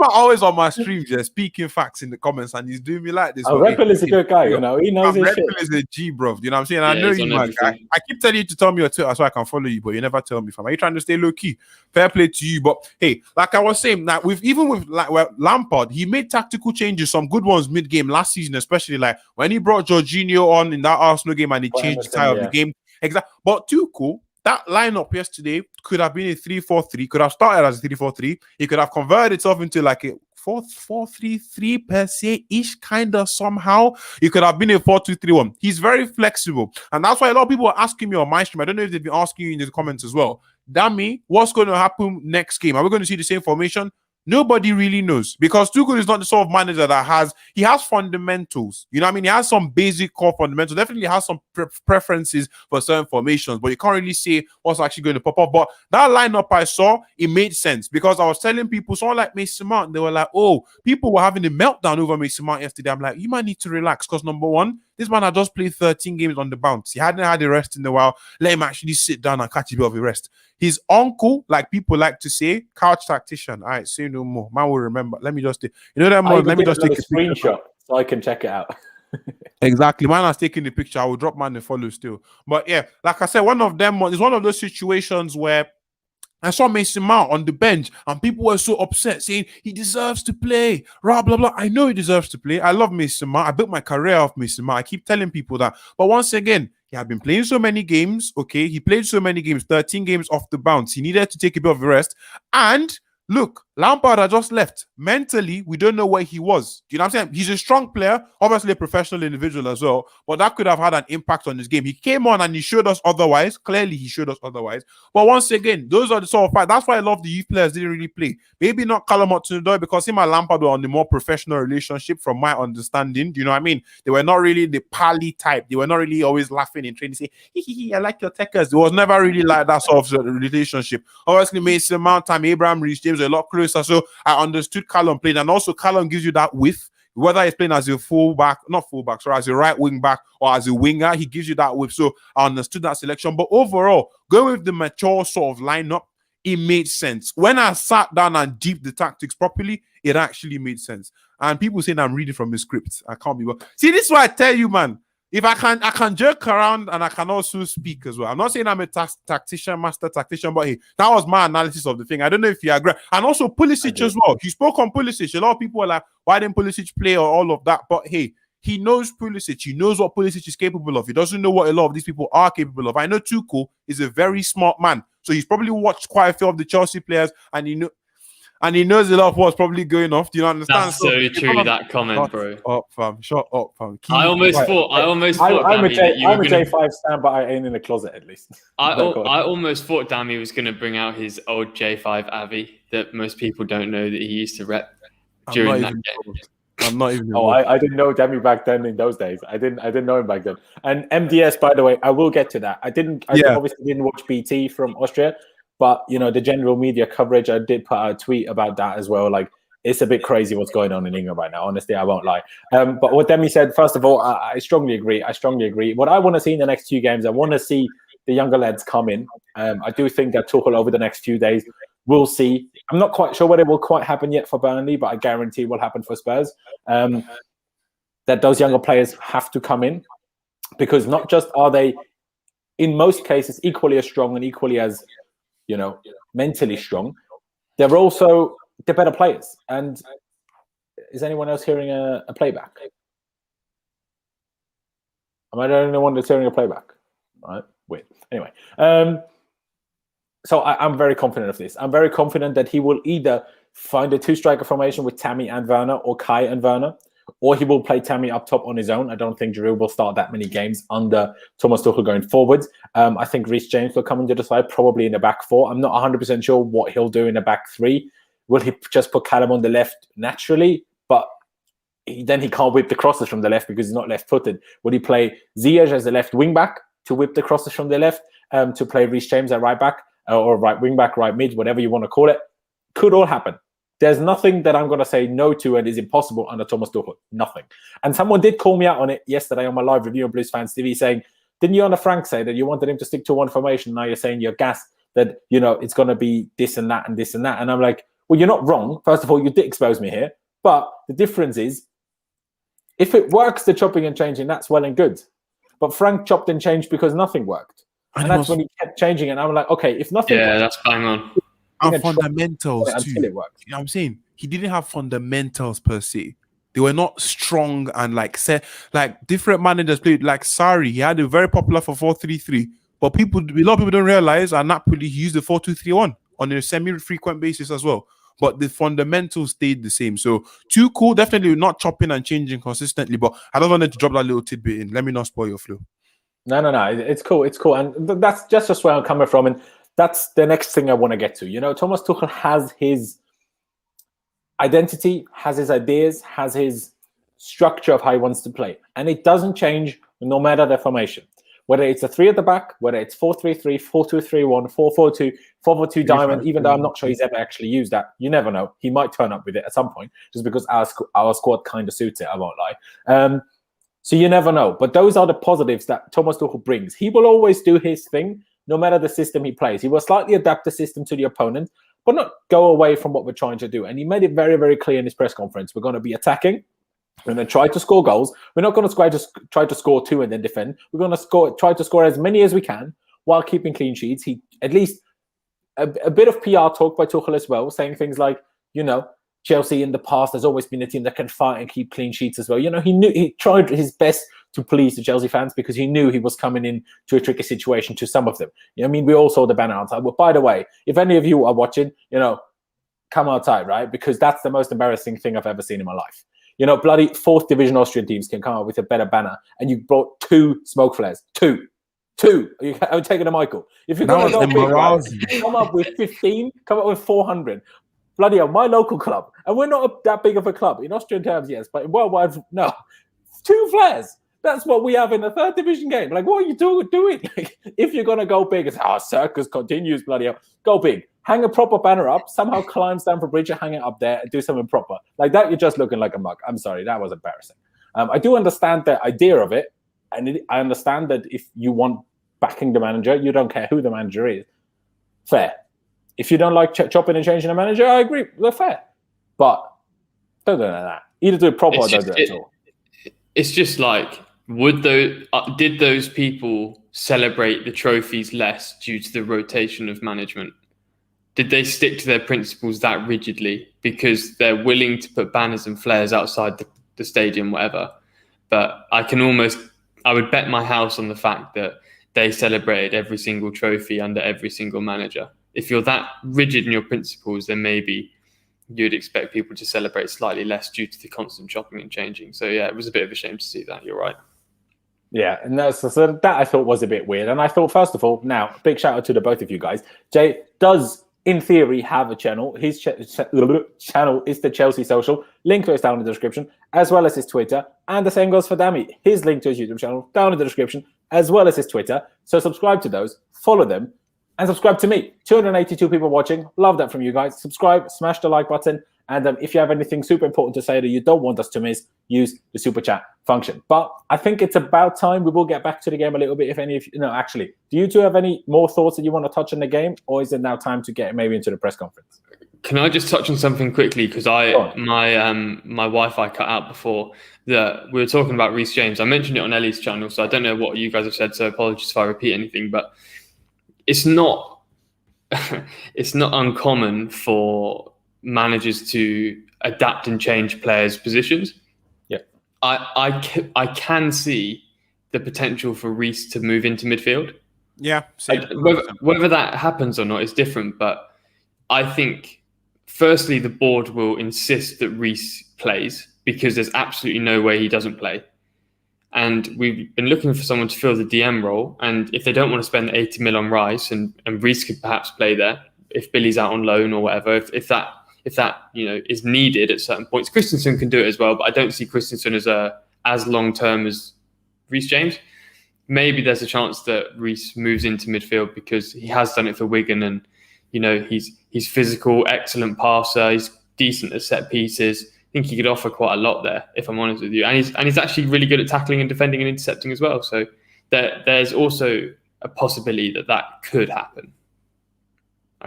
always on my stream, just speaking facts in the comments, and he's doing me like this. Red Pill is a good guy, he knows his Red shit. Pill is a G, bro. You know what I'm saying? I know you, man. I keep telling you to tell me your Twitter so I can follow you, but you never tell me, fam. Are you trying to stay low key? Fair play to you, but hey, like I was saying, that with Lampard, he made tactical changes, some good ones mid game last season, especially like when he brought Jorginho on in that Arsenal game and he changed the style of the game. Exactly, but Tuchel, that lineup yesterday could have been a 3-4-3, could have started as a 3-4-3. He could have converted itself into like a 4-4-3-3 per se-ish, kind of somehow. It could have been a 4-2-3-1. He's very flexible. And that's why a lot of people are asking me on my stream. I don't know if they've been asking you in the comments as well. Dammy, what's going to happen next game? Are we going to see the same formation? Nobody really knows, because Tuchel is not the sort of manager that has fundamentals. You know what I mean? He has some basic core fundamentals. Definitely has some preferences for certain formations, but you can't really say what's actually going to pop up. But that lineup I saw, it made sense, because I was telling people, someone like Mason Mount, they were like, oh, people were having a meltdown over Mason Mount yesterday. I'm like, you might need to relax, because number one, this man had just played 13 games on the bounce. He hadn't had a rest in a while. Let him actually sit down and catch a bit of a rest. His uncle, like people like to say, couch tactician. All right, say no more. Man will remember. Let me just, you know that man. Let me just take a screenshot so I can check it out. Exactly. Man has taken the picture. I will drop man the follow still. But yeah, like I said, one of them is one of those situations where I saw Mason Mount on the bench and people were so upset, saying he deserves to play. Blah, blah, blah. I know he deserves to play. I love Mason Mount. I built my career off Mason Mount. I keep telling people that. But once again, he had been playing so many games. Okay, he played so many games, 13 games off the bounce. He needed to take a bit of a rest. And look, Lampard had just left. Mentally, we don't know where he was. Do you know what I'm saying? He's a strong player, obviously a professional individual as well, but that could have had an impact on his game. He came on and he showed us otherwise. Clearly, he showed us otherwise. But once again, those are the sort of fight. That's why I love the youth players didn't really play. Maybe not Callum Hudson-Odoi, because him and Lampard were on the more professional relationship from my understanding. Do you know what I mean? They were not really the pally type. They were not really always laughing in training, saying, I like your techers. It was never really like that sort of relationship. Obviously, Mason Mount, Abraham, Reece James were a lot closer. So I understood Callum playing, and also Callum gives you that width. Whether he's playing as a as a right wing back or as a winger, he gives you that width. So I understood that selection. But overall, going with the mature sort of lineup, it made sense. When I sat down and deep the tactics properly, it actually made sense. And people saying I'm reading from the script. I can't be. See, this is what I tell you, man. If I can jerk around and I can also speak as well. I'm not saying I'm a tactician, master tactician, but hey, that was my analysis of the thing. I don't know if you agree. And also Pulisic as well. He spoke on Pulisic. A lot of people were like, why didn't Pulisic play or all of that? But hey, he knows Pulisic. He knows what Pulisic is capable of. He doesn't know what a lot of these people are capable of. I know Tuchel is a very smart man. So he's probably watched quite a few of the Chelsea players, and he knows a lot of what's probably going off. Do you understand? That's so true, that comment, bro. Up, fam. Shut up, fam. I almost thought I'm a J5 stand, but I ain't in the closet at least. I almost thought Dammy was going to bring out his old J5 Abbey that most people don't know that he used to rep during that game. I'm not even. I didn't know Dammy back then in those days. I didn't know him back then. And MDS, by the way, I will get to that. I obviously didn't watch BT from Austria. But, you know, the general media coverage, I did put out a tweet about that as well. Like, it's a bit crazy what's going on in England right now. Honestly, I won't lie. But what Demi said, first of all, I strongly agree. What I want to see in the next 2 games, I want to see the younger lads come in. I do think that Tuchel over the next few days, we'll see. I'm not quite sure whether it will quite happen yet for Burnley, but I guarantee it will happen for Spurs. That those younger players have to come in, because not just are they, in most cases, equally as strong and equally as, you know, mentally strong, they're better players. And is anyone else hearing a playback? Am I the only one that's hearing a playback? All right, weird. Anyway, so I'm very confident of this. I'm very confident that he will either find a 2-striker formation with Tammy and Werner, or Kai and Werner, or he will play Tammy up top on his own. I don't think Giroud will start that many games under Thomas Tuchel going forward. I think Reece James will come into the side, probably in the back 4. I'm not 100% sure what he'll do in the back 3. Will he just put Callum on the left naturally? But then he can't whip the crosses from the left because he's not left-footed. Will he play Ziyech as a left wing-back to whip the crosses from the left, to play Reece James at right-back, or right wing-back, right mid, whatever you want to call it? Could all happen. There's nothing that I'm going to say no to and is impossible under Thomas Tuchel. Nothing. And someone did call me out on it yesterday on my live review on Blues Fans TV, saying, didn't you, Anna Frank, say that you wanted him to stick to one formation? Now you're saying you're gassed that, you know, it's going to be this and that and this and that. And I'm like, well, you're not wrong. First of all, you did expose me here. But the difference is, if it works, the chopping and changing, that's well and good. But Frank chopped and changed because nothing worked. And that's when he kept changing. And I'm like, okay, if nothing works, that's bang on. And fundamentals too. Until it works. You know what I'm saying? He didn't have fundamentals per se. They were not strong and like different managers played. Like Sarri, he had a very popular for 4-3-3, but a lot of people don't realize. And Napoli, he used the 4-2-3-1 on a semi-frequent basis as well. But the fundamentals stayed the same. So Tuchel definitely not chopping and changing consistently. But I don't wanted to drop that little tidbit in. Let me not spoil your flow. No. It's cool. And that's just where I'm coming from. And that's the next thing I want to get to. You know, Thomas Tuchel has his identity, has his ideas, has his structure of how he wants to play. And it doesn't change no matter the formation. Whether it's a 3 at the back, whether it's 4-3-3, 4-2-3-1, 4-4-2, 4-4-2 diamond, even though I'm not sure he's ever actually used that. You never know. He might turn up with it at some point, just because our squad kind of suits it, I won't lie. So you never know. But those are the positives that Thomas Tuchel brings. He will always do his thing, no matter the system he plays. He will slightly adapt the system to the opponent, but not go away from what we're trying to do. And he made it very, very clear in his press conference. We're going to be attacking. We're going to try to score goals. We're not going to try to score 2 and then defend. We're going to try to score as many as we can while keeping clean sheets. He at least a bit of PR talk by Tuchel as well, saying things like, you know, Chelsea in the past has always been a team that can fight and keep clean sheets as well. You know, he tried his best to please the Chelsea fans because he knew he was coming in to a tricky situation to some of them. You know, I mean, we all saw the banner outside. But by the way, if any of you are watching, you know, come outside, right? Because that's the most embarrassing thing I've ever seen in my life. You know, bloody 4th division Austrian teams can come up with a better banner, and you brought 2 smoke flares. 2. I'm taking a Michael. If you're going to go big, right, come up with 15, come up with 400. Bloody hell, my local club. And we're not that big of a club. In Austrian terms, yes, but in worldwide, no. 2 flares. That's what we have in the 3rd division game. Like, what are you doing? Like, if you're going to go big, it's, circus continues, bloody hell. Go big. Hang a proper banner up, somehow climb Stamford Bridge and hang it up there and do something proper. Like that, you're just looking like a mug. I'm sorry, that was embarrassing. I do understand the idea of it. And I understand that if you want backing the manager, you don't care who the manager is. Fair. If you don't like chopping and changing the manager, I agree. They're fair. But don't do that. Either do it proper or don't do it at all. It's just like, did those people celebrate the trophies less due to the rotation of management? Did they stick to their principles that rigidly because they're willing to put banners and flares outside the stadium, whatever? But I would bet my house on the fact that they celebrated every single trophy under every single manager. If you're that rigid in your principles, then maybe you'd expect people to celebrate slightly less due to the constant chopping and changing. So yeah, it was a bit of a shame to see that. You're right. Yeah, and so that I thought was a bit weird. And I thought, first of all, now, big shout out to the both of you guys. Jay does, in theory, have a channel. His channel is the Chelsea Social. Link to it down in the description, as well as his Twitter. And the same goes for Dami. His link to his YouTube channel down in the description, as well as his Twitter. So subscribe to those, follow them, and subscribe to me. 282 people watching. Love that from you guys. Subscribe, smash the like button. And if you have anything super important to say that you don't want us to miss, use the super chat function. But I think it's about time. We will get back to the game a little bit. If any of you, no, actually, do you two have any more thoughts that you want to touch on the game, or is it now time to get maybe into the press conference? Can I just touch on something quickly? Because my Wi-Fi cut out before. We were talking about Reece James. I mentioned it on Ellie's channel, so I don't know what you guys have said. So apologies if I repeat anything, but it's not uncommon for managers to adapt and change players' positions. Yeah, I can see the potential for Reece to move into midfield. Yeah, whether that happens or not is different, but I think firstly the board will insist that Reece plays because there's absolutely no way he doesn't play. And we've been looking for someone to fill the DM role. And if they don't want to spend 80 mil on Rice, and Reece could perhaps play there if Billy's out on loan or whatever, if that is needed at certain points. Christensen can do it as well, but I don't see Christensen as long term as Reece James. Maybe there's a chance that Reece moves into midfield because he has done it for Wigan, and he's physical, excellent passer, he's decent at set pieces. I think he could offer quite a lot there, if I'm honest with you. And he's actually really good at tackling and defending and intercepting as well. So there's also a possibility that could happen.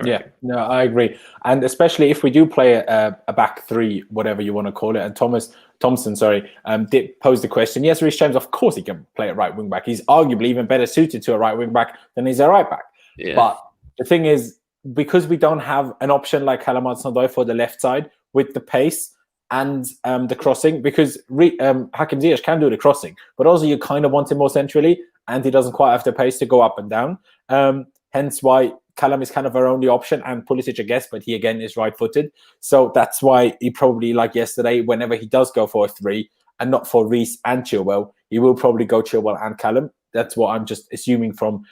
Yeah, no, I agree. And especially if we do play a back three, whatever you want to call it. And Thompson, did pose the question. Yes, Reece James, of course he can play at right wing back. He's arguably even better suited to a right wing back than he's a right back. Yeah. But the thing is, because we don't have an option like Hudson-Odoi for the left side with the pace and the crossing, because Hakim Ziyech can do the crossing, but also you kind of want him more centrally, and he doesn't quite have the pace to go up and down. Hence why Callum is kind of our only option, and Pulisic, I guess, but he again is right-footed. So that's why he probably, like yesterday, whenever he does go for a 3 and not for Reece and Chilwell, he will probably go Chilwell and Callum. That's what I'm just assuming from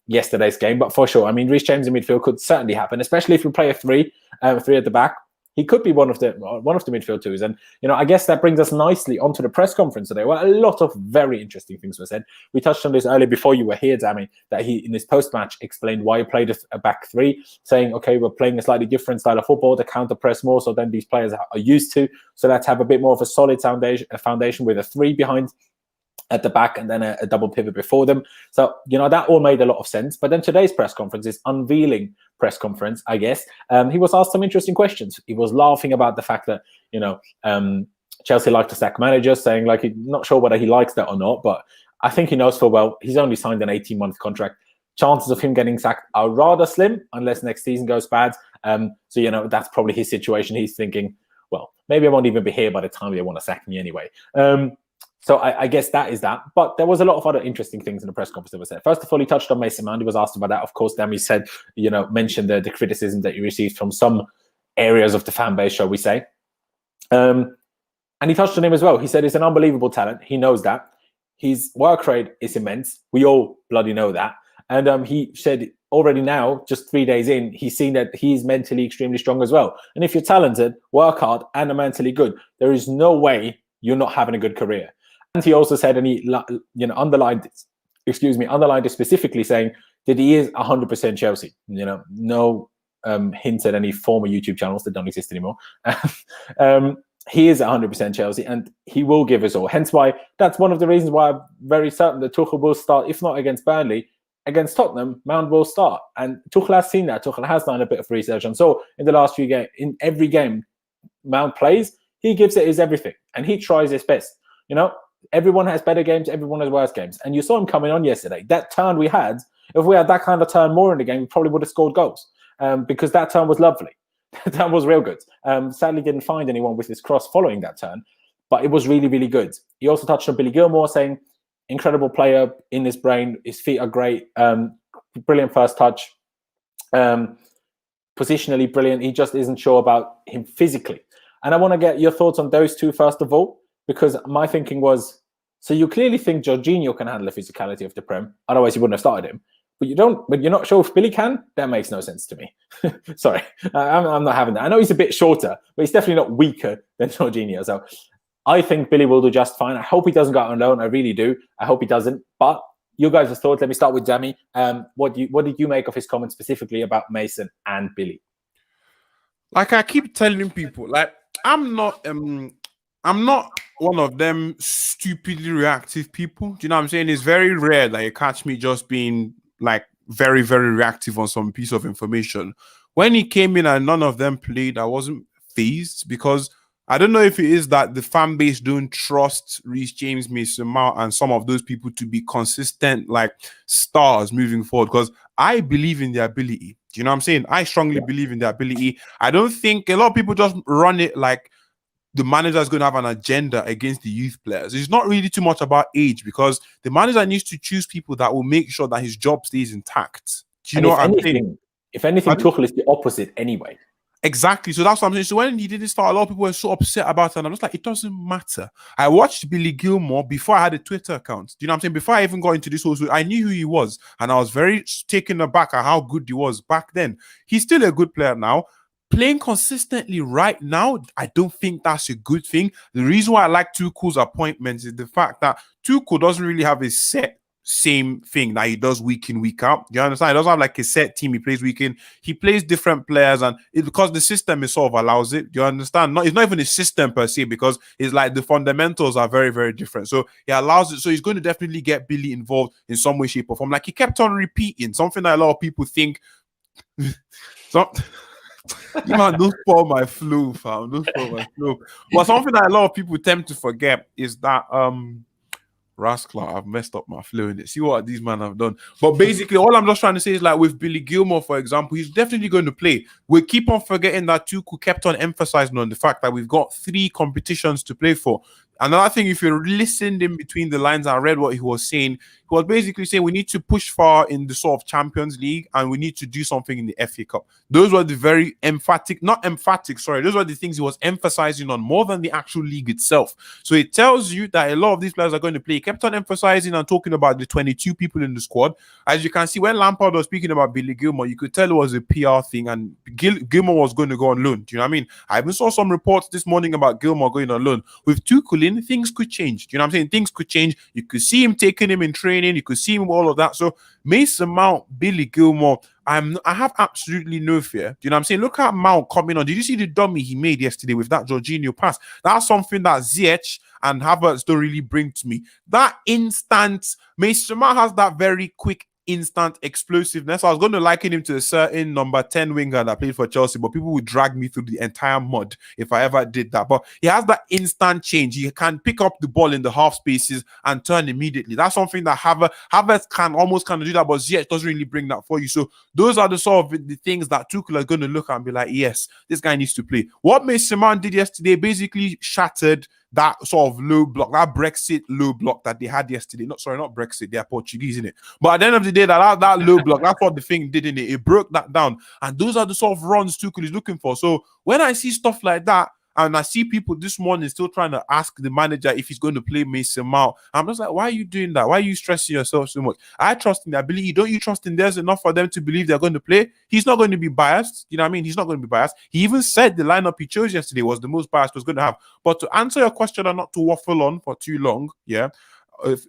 yesterday's game, but for sure, I mean, Reece James in midfield could certainly happen, especially if we play a three at the back. He could be one of the midfield twos. And, I guess that brings us nicely onto the press conference today, where a lot of very interesting things were said. We touched on this earlier before you were here, Dami, that he, in his post-match, explained why he played a back three, saying, okay, we're playing a slightly different style of football, to counter-press more so than these players are used to. So let's have a bit more of a solid foundation with a three behind at the back and then a double pivot before them. So, that all made a lot of sense. But then today's press conference, is unveiling press conference, I guess. He was asked some interesting questions. He was laughing about the fact that, Chelsea like to sack managers, saying like, he's not sure whether he likes that or not, but I think he knows full well he's only signed an 18-month contract. Chances of him getting sacked are rather slim unless next season goes bad. So, that's probably his situation. He's thinking, well, maybe I won't even be here by the time they want to sack me anyway. So I guess that is that. But there was a lot of other interesting things in the press conference that were said. First of all, he touched on Mason Mount. He was asked about that. Of course, then he said, mentioned the criticism that he received from some areas of the fan base, shall we say. And he touched on him as well. He said he's an unbelievable talent. He knows that. His work rate is immense. We all bloody know that. And he said already now, just 3 days in, he's seen that he's mentally extremely strong as well. And if you're talented, work hard, and are mentally good, there is no way you're not having a good career. And he also said, and he underlined it specifically, saying that he is 100% Chelsea. No hint at any former YouTube channels that don't exist anymore. He is 100% Chelsea, and he will give us all. Hence why, that's one of the reasons why I'm very certain that Tuchel will start, if not against Burnley, against Tottenham, Mount will start. And Tuchel has seen that. Tuchel has done a bit of research. And so in the last few games, in every game Mount plays, he gives it his everything, and he tries his best. Everyone has better games, everyone has worse games. And you saw him coming on yesterday. That turn we had, if we had that kind of turn more in the game, we probably would have scored goals, because that turn was lovely. That was real good. Sadly, didn't find anyone with his cross following that turn, but it was really, really good. He also touched on Billy Gilmour, saying, incredible player in his brain. His feet are great. Brilliant first touch. Positionally brilliant. He just isn't sure about him physically. And I want to get your thoughts on those two first of all, because my thinking was, so you clearly think Jorginho can handle the physicality of the Prem, otherwise you wouldn't have started him. But you're not sure if Billy can? That makes no sense to me. Sorry, I'm not having that. I know he's a bit shorter, but he's definitely not weaker than Jorginho. So I think Billy will do just fine. I hope he doesn't go out on loan. I really do. I hope he doesn't. But you guys' thoughts. Let me start with Jamie. What did you make of his comments specifically about Mason and Billy? Like I keep telling people, like I'm not one of them stupidly reactive people. Do you know what I'm saying? It's very rare that you catch me just being like very, very reactive on some piece of information. When he came in and none of them played, I wasn't fazed, because I don't know if it is that the fan base don't trust Reece James, Mason Mount, and some of those people to be consistent like stars moving forward, because I believe in their ability. Do you know what I'm saying? I strongly believe in their ability. I don't think a lot of people just run it like the manager is going to have an agenda against the youth players. It's not really too much about age, because the manager needs to choose people that will make sure that his job stays intact. Do you know what I'm saying? If anything, Tuchel is the opposite anyway. Exactly. So that's what I'm saying. So when he didn't start, a lot of people were so upset about it. And I was like, it doesn't matter. I watched Billy Gilmour before I had a Twitter account. Do you know what I'm saying? Before I even got into this whole, I knew who he was. And I was very taken aback at how good he was back then. He's still a good player now. Playing consistently right now, I don't think that's a good thing. The reason why I like Tuchel's appointments is the fact that Tuchel doesn't really have a set same thing that he does week in, week out. You understand? He doesn't have like a set team he plays week in. He plays different players, and because the system is sort of allows it. You understand? It's not even a system per se, because it's like the fundamentals are very, very different. So he allows it. So he's going to definitely get Billy involved in some way, shape, or form. Like he kept on repeating something that a lot of people think. You man, don't spoil my flu, fam. Don't spoil my flu. But something that a lot of people tend to forget is that Rascal, I've messed up my flu in it. See what these men have done. But basically, all I'm just trying to say is, like with Billy Gilmour, for example, he's definitely going to play. We keep on forgetting that Tuchel kept on emphasizing on the fact that we've got 3 competitions to play for. Another thing, if you listened in between the lines and read what he was saying, he was basically saying we need to push far in the sort of Champions League and we need to do something in the FA Cup. Those were the very those were the things he was emphasizing on more than the actual league itself. So it tells you that a lot of these players are going to play. He kept on emphasizing and talking about the 22 people in the squad. As you can see, when Lampard was speaking about Billy Gilmour, you could tell it was a PR thing, and Gilmour was going to go on loan. Do you know what I mean? I even saw some reports this morning about Gilmour going on loan. With Tuchel in, things could change. Do you know what I'm saying? Things could change. You could see him taking him in training. You could see him all of that. So Mason Mount, Billy Gilmour, I have absolutely no fear. Do you know what I'm saying? Look at Mount coming on. Did you see the dummy he made yesterday with that Jorginho pass? That's something that Ziyech and Havertz don't really bring to me. That instant, Mason Mount has that very quick, instant explosiveness. I was going to liken him to a certain number 10 winger that played for Chelsea, but people would drag me through the entire mud if I ever did that. But he has that instant change. He can pick up the ball in the half spaces and turn immediately. That's something that Havertz can almost kind of do that, but Ziyech doesn't really bring that for you. So those are the sort of the things that Tuchel is going to look at and be like, yes, this guy needs to play. What Mason Mount did yesterday basically shattered that sort of low block, that Brexit low block that they had yesterday. Not Brexit, they are Portuguese, isn't it? But at the end of the day, that low block, that's what the thing did, in it. It broke that down. And those are the sort of runs Tuchel is looking for. So when I see stuff like that, and I see people this morning still trying to ask the manager if he's going to play Mason Mount, I'm just like, why are you doing that? Why are you stressing yourself so much? I trust in their ability. Don't you trust in theirs enough for them to believe they're going to play? He's not going to be biased. You know what I mean? He's not going to be biased. He even said the lineup he chose yesterday was the most biased he was going to have. But to answer your question and not to waffle on for too long, yeah, if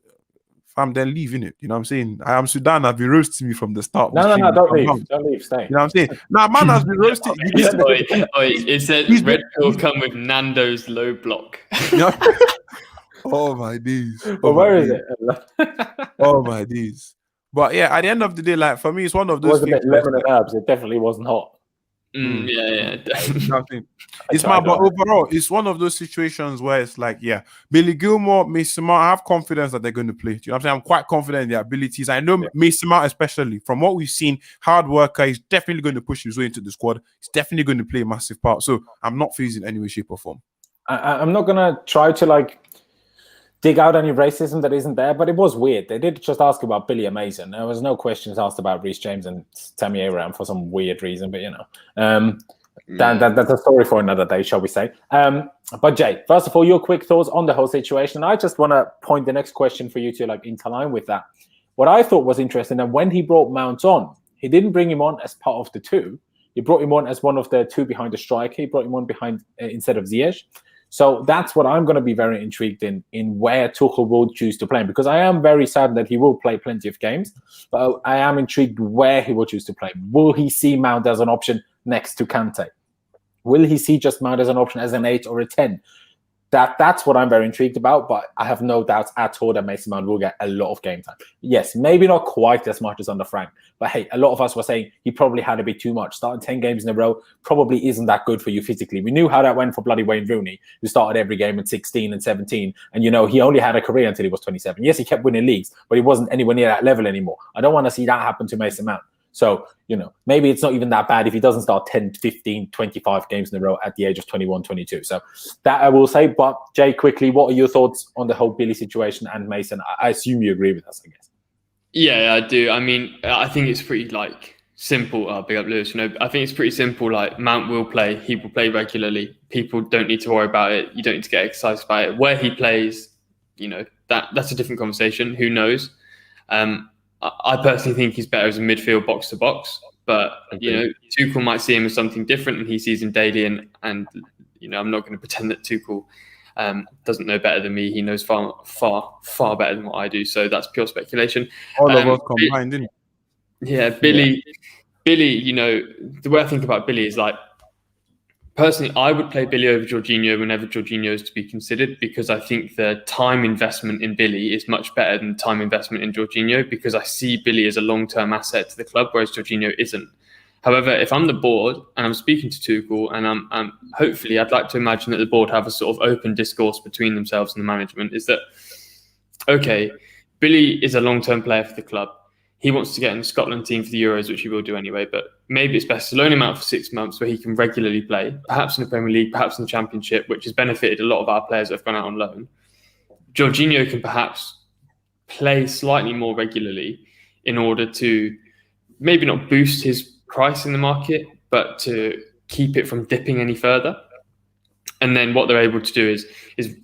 I'm then leaving it. You know what I'm saying? I am Sudan. Have been roasting me from the start. No, don't leave. Don't leave. Stay. You know what I'm saying? Now, man has been roasting. It says Red Bull come with Nando's low block. Oh my days. But where is it? Oh my days. But yeah, at the end of the day, like for me, it's one of those. It was a bit lemon and herbs. It definitely wasn't hot. Yeah. It's but overall, it's one of those situations where it's like, yeah, Billy Gilmour, Mason Mount, I have confidence that they're going to play. Do you know what I'm saying? I'm quite confident in their abilities. I know Mason Mount, especially from what we've seen, hard worker. He's definitely going to push his way into the squad. He's definitely going to play a massive part. So I'm not phased in any way, shape, or form. I'm not going to try to dig out any racism that isn't there, but it was weird. They did just ask about Billy and Mason. There was no questions asked about Reece James and Tammy Abraham for some weird reason, but that's a story for another day, shall we say. But Jay, first of all, your quick thoughts on the whole situation. I just want to point the next question for you to interline with that. What I thought was interesting, that when he brought Mount on, he didn't bring him on as part of the two. He brought him on as one of the two behind the striker. He brought him on behind instead of Ziyech. So that's what I'm going to be very intrigued in where Tuchel will choose to play, because I am very sad that he will play plenty of games, but I am intrigued where he will choose to play. Will he see Mount as an option next to Kante? Will he see just Mount as an option as an 8 or a 10? That's what I'm very intrigued about, but I have no doubts at all that Mason Mount will get a lot of game time. Yes, maybe not quite as much as under Frank, but hey, a lot of us were saying he probably had a bit too much. Starting 10 games in a row probably isn't that good for you physically. We knew how that went for bloody Wayne Rooney, who started every game at 16 and 17, and he only had a career until he was 27. Yes, he kept winning leagues, but he wasn't anywhere near that level anymore. I don't want to see that happen to Mason Mount. So, maybe it's not even that bad if he doesn't start 10, 15, 25 games in a row at the age of 21, 22. So that I will say. But Jay, quickly, what are your thoughts on the whole Billy situation and Mason? I assume you agree with us, I guess. Yeah, I do. I mean, I think it's pretty simple. Big up Lewis. I think it's pretty simple. Mount will play. He will play regularly. People don't need to worry about it. You don't need to get excited about it. Where he plays, that's a different conversation. Who knows? I personally think he's better as a midfield box to box, but Tuchel might see him as something different, and he sees him daily. And I'm not going to pretend that Tuchel doesn't know better than me. He knows far better than what I do. So that's pure speculation. All of us combined, didn't it? Yeah, Billy. The way I think about Billy is personally, I would play Billy over Jorginho whenever Jorginho is to be considered, because I think the time investment in Billy is much better than the time investment in Jorginho, because I see Billy as a long-term asset to the club, whereas Jorginho isn't. However, if I'm the board and I'm speaking to Tuchel, and I'm hopefully, I'd like to imagine that the board have a sort of open discourse between themselves and the management, is that, okay, Billy is a long-term player for the club. he wants to get in the Scotland team for the Euros, which he will do anyway, but maybe it's best to loan him out for 6 months where he can regularly play, perhaps in the Premier League, perhaps in the Championship, which has benefited a lot of our players that have gone out on loan. Jorginho can perhaps play slightly more regularly in order to maybe not boost his price in the market, but to keep it from dipping any further. And then what they're able to do is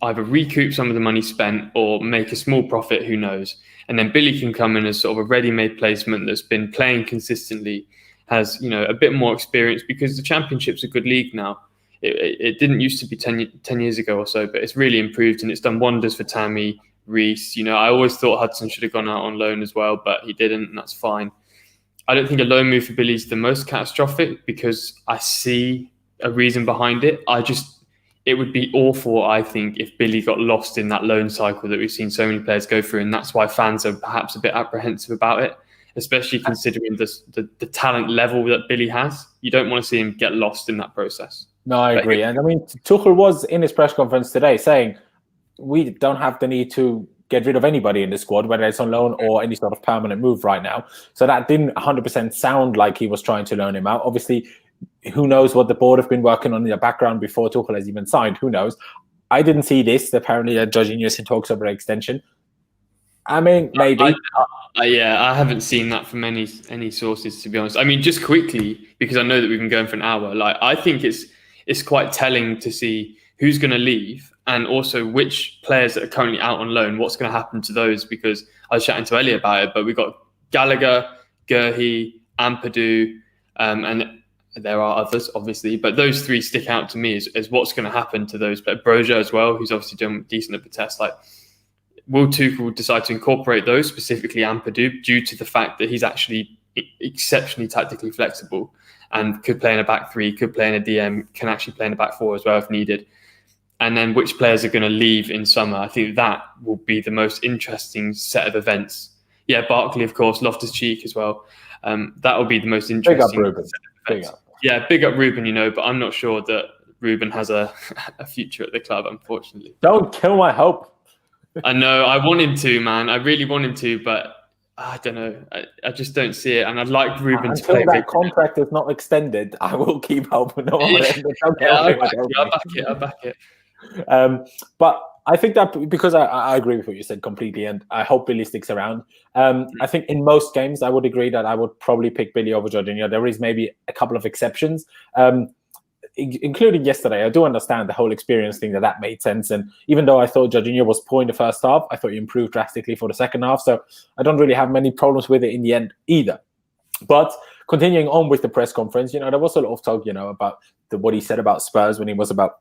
either recoup some of the money spent or make a small profit, who knows. And then Billy can come in as sort of a ready-made placement that's been playing consistently, has, you know, a bit more experience, because the Championship's a good league now. It didn't used to be 10 years ago or so, but it's really improved and it's done wonders for Tammy, Reece. You know, I always thought Hudson should have gone out on loan as well, but he didn't, and that's fine. I don't think a loan move for Billy is the most catastrophic because I see a reason behind it. It would be awful, I think, if Billy got lost in that loan cycle that we've seen so many players go through, and that's why fans are perhaps a bit apprehensive about it, especially considering the talent level that Billy has. You don't want to see him get lost in that process. No, I agree. And I mean, Tuchel was in his press conference today saying we don't have the need to get rid of anybody in the squad, whether it's on loan or any sort of permanent move right now. So that didn't 100% sound like he was trying to loan him out. Obviously, who knows what the board have been working on in the background before Tuchel has even signed? Who knows? I didn't see this. Apparently, Jorginho is in talks over extension. I mean, maybe. I haven't seen that from any sources, to be honest. I mean, just quickly, because I know that we've been going for an hour. Like, I think it's quite telling to see who's going to leave and also which players that are currently out on loan. What's going to happen to those? Because I was chatting to Ellie about it, but we've got Gallagher, Gurhey, Ampadu, and there are others, obviously, but those three stick out to me as what's going to happen to those. But Broja as well, who's obviously doing decent at the test. Like, will Tuchel decide to incorporate those, specifically Ampadu, due to the fact that he's actually exceptionally tactically flexible and could play in a back three, could play in a DM, can actually play in a back four as well if needed. And then which players are going to leave in summer? I think that will be the most interesting set of events. Yeah, Barkley, of course, Loftus-Cheek as well. That will be the most interesting. Big up, Ruben. Big up. Yeah, big up Ruben, you know, but I'm not sure that Ruben has a future at the club, unfortunately. Don't kill my hope. I know, I want him to, man. I really want him to, but I don't know. I just don't see it. And I'd like Ruben to play. Until that contract is not extended, I will keep hoping. No, I'll back it. But I think that because I agree with what you said completely, and I hope Billy sticks around. I think in most games, I would agree that I would probably pick Billy over Jorginho. There is maybe a couple of exceptions, including yesterday. I do understand the whole experience thing, that made sense. And even though I thought Jorginho was poor in the first half, I thought he improved drastically for the second half. So I don't really have many problems with it in the end either. But continuing on with the press conference, you know, there was a lot of talk, you know, about what he said about Spurs when he was about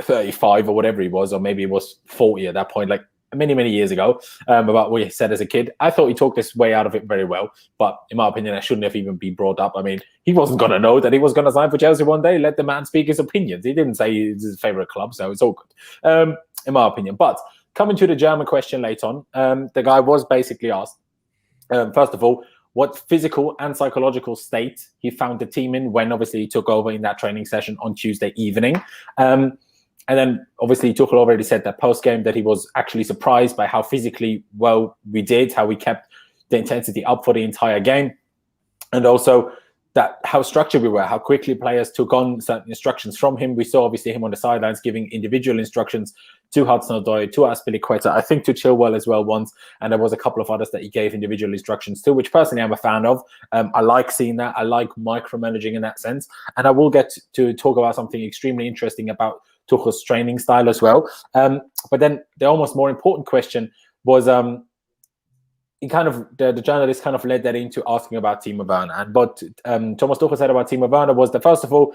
35 or whatever he was, or maybe it was 40 at that point, like many years ago, about what he said as a kid. I thought he talked his way out of it very well, but in my opinion, I shouldn't have even been brought up. I mean, he wasn't going to know that he was going to sign for Chelsea one day. Let the man speak his opinions. He didn't say it's his favourite club, so it's all good, in my opinion. But coming to the German question later on, the guy was basically asked, first of all, what physical and psychological state he found the team in when obviously he took over in that training session on Tuesday evening. And then, obviously, Tuchel already said that post-game that he was actually surprised by how physically well we did, how we kept the intensity up for the entire game. And also that how structured we were, how quickly players took on certain instructions from him. We saw, obviously, him on the sidelines giving individual instructions to Hudson-Odoi, to Azpilicueta, I think to Chilwell as well once. And there was a couple of others that he gave individual instructions to, which personally I'm a fan of. I like seeing that. I like micromanaging in that sense. And I will get to talk about something extremely interesting about Tuchel's training style as well. But then the almost more important question was, the journalist kind of led that into asking about Timo Werner. And what Thomas Tuchel said about Timo Werner was that, first of all,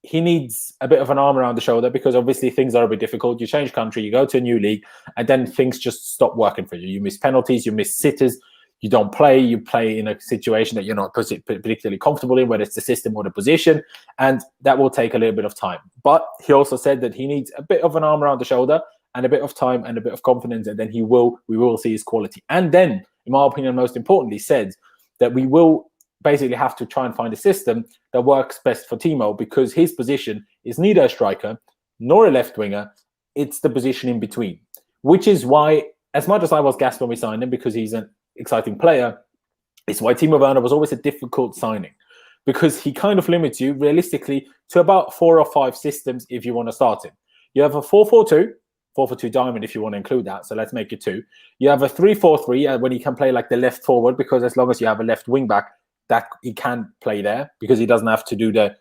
he needs a bit of an arm around the shoulder because obviously things are a bit difficult. You change country, you go to a new league, and then things just stop working for you. You miss penalties, you miss sitters, you don't play, you play in a situation that you're not particularly comfortable in, whether it's the system or the position, and that will take a little bit of time. But he also said that he needs a bit of an arm around the shoulder and a bit of time and a bit of confidence, and then we will see his quality. And then, in my opinion, most importantly, said that we will basically have to try and find a system that works best for Timo, because his position is neither a striker nor a left winger. It's the position in between, which is why, as much as I was gassed when we signed him because he's an exciting player, It's why Timo Werner was always a difficult signing, because he kind of limits you realistically to about 4 or 5 systems if you want to start him. You have a 4-4-2, 4-4-2 diamond if you want to include that, so let's make it 2. You have a 3-4-3 when he can play like the left forward, because as long as you have a left wing back, that he can play there because he doesn't have to do the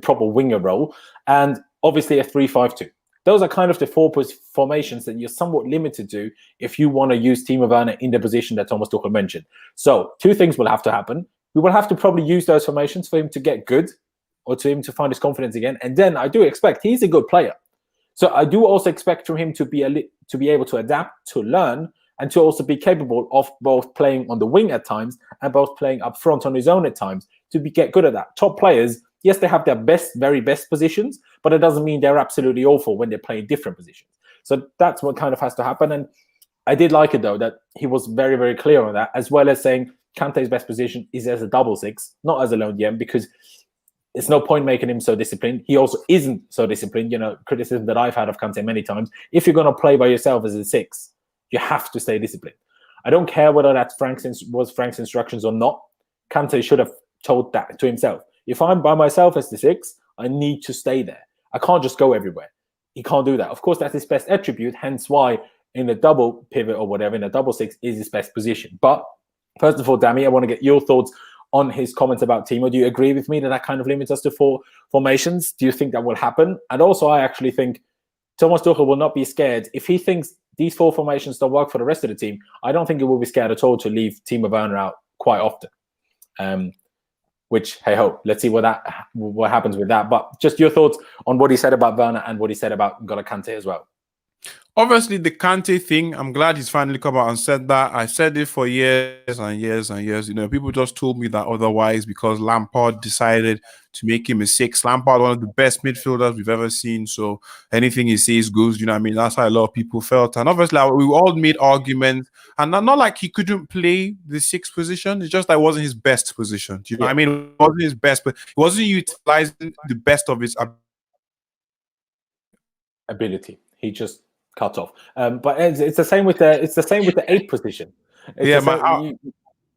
proper winger role. And obviously a 3-5-2. Those are kind of the 4 formations that you're somewhat limited to if you want to use Timo Werner in the position that Thomas Tuchel mentioned. So 2 things will have to happen. We will have to probably use those formations for him to get good, or to him to find his confidence again. And then I do expect, he's a good player, so I do also expect from him to be able to adapt, to learn, and to also be capable of both playing on the wing at times and both playing up front on his own at times, to get good at that. Top players, yes, they have their very best positions, but it doesn't mean they're absolutely awful when they're playing different positions. So that's what kind of has to happen. And I did like it, though, that he was very, very clear on that, as well as saying Kante's best position is as a double 6, not as a lone DM, because it's no point making him so disciplined. He also isn't so disciplined. Criticism that I've had of Kante many times. If you're going to play by yourself as a 6, you have to stay disciplined. I don't care whether that's Frank's instructions or not. Kante should have told that to himself. If I'm by myself as the 6, I need to stay there. I can't just go everywhere. He can't do that. Of course, that's his best attribute, hence why in a double pivot or whatever, in a double 6 is his best position. But first of all, Dami, I want to get your thoughts on his comments about Timo. Do you agree with me that kind of limits us to 4 formations? Do you think that will happen? And also, I actually think Thomas Tuchel will not be scared. If he thinks these 4 formations don't work for the rest of the team, I don't think he will be scared at all to leave Timo Werner out quite often. Which, hey ho, let's see what happens with that. But just your thoughts on what he said about Werner and what he said about N'Golo Kante as well. Obviously, the Kante thing, I'm glad he's finally come out and said that. I said it for years and years and years. People just told me that otherwise because Lampard decided to make him a 6. Lampard, one of the best midfielders we've ever seen. So anything he says goes, That's how a lot of people felt. And obviously, we all made arguments. And not like he couldn't play the 6th position. It's just that it wasn't his best position. It wasn't his best, but he wasn't utilizing the best of his ability. He just cut off. But it's the same with the 8th position.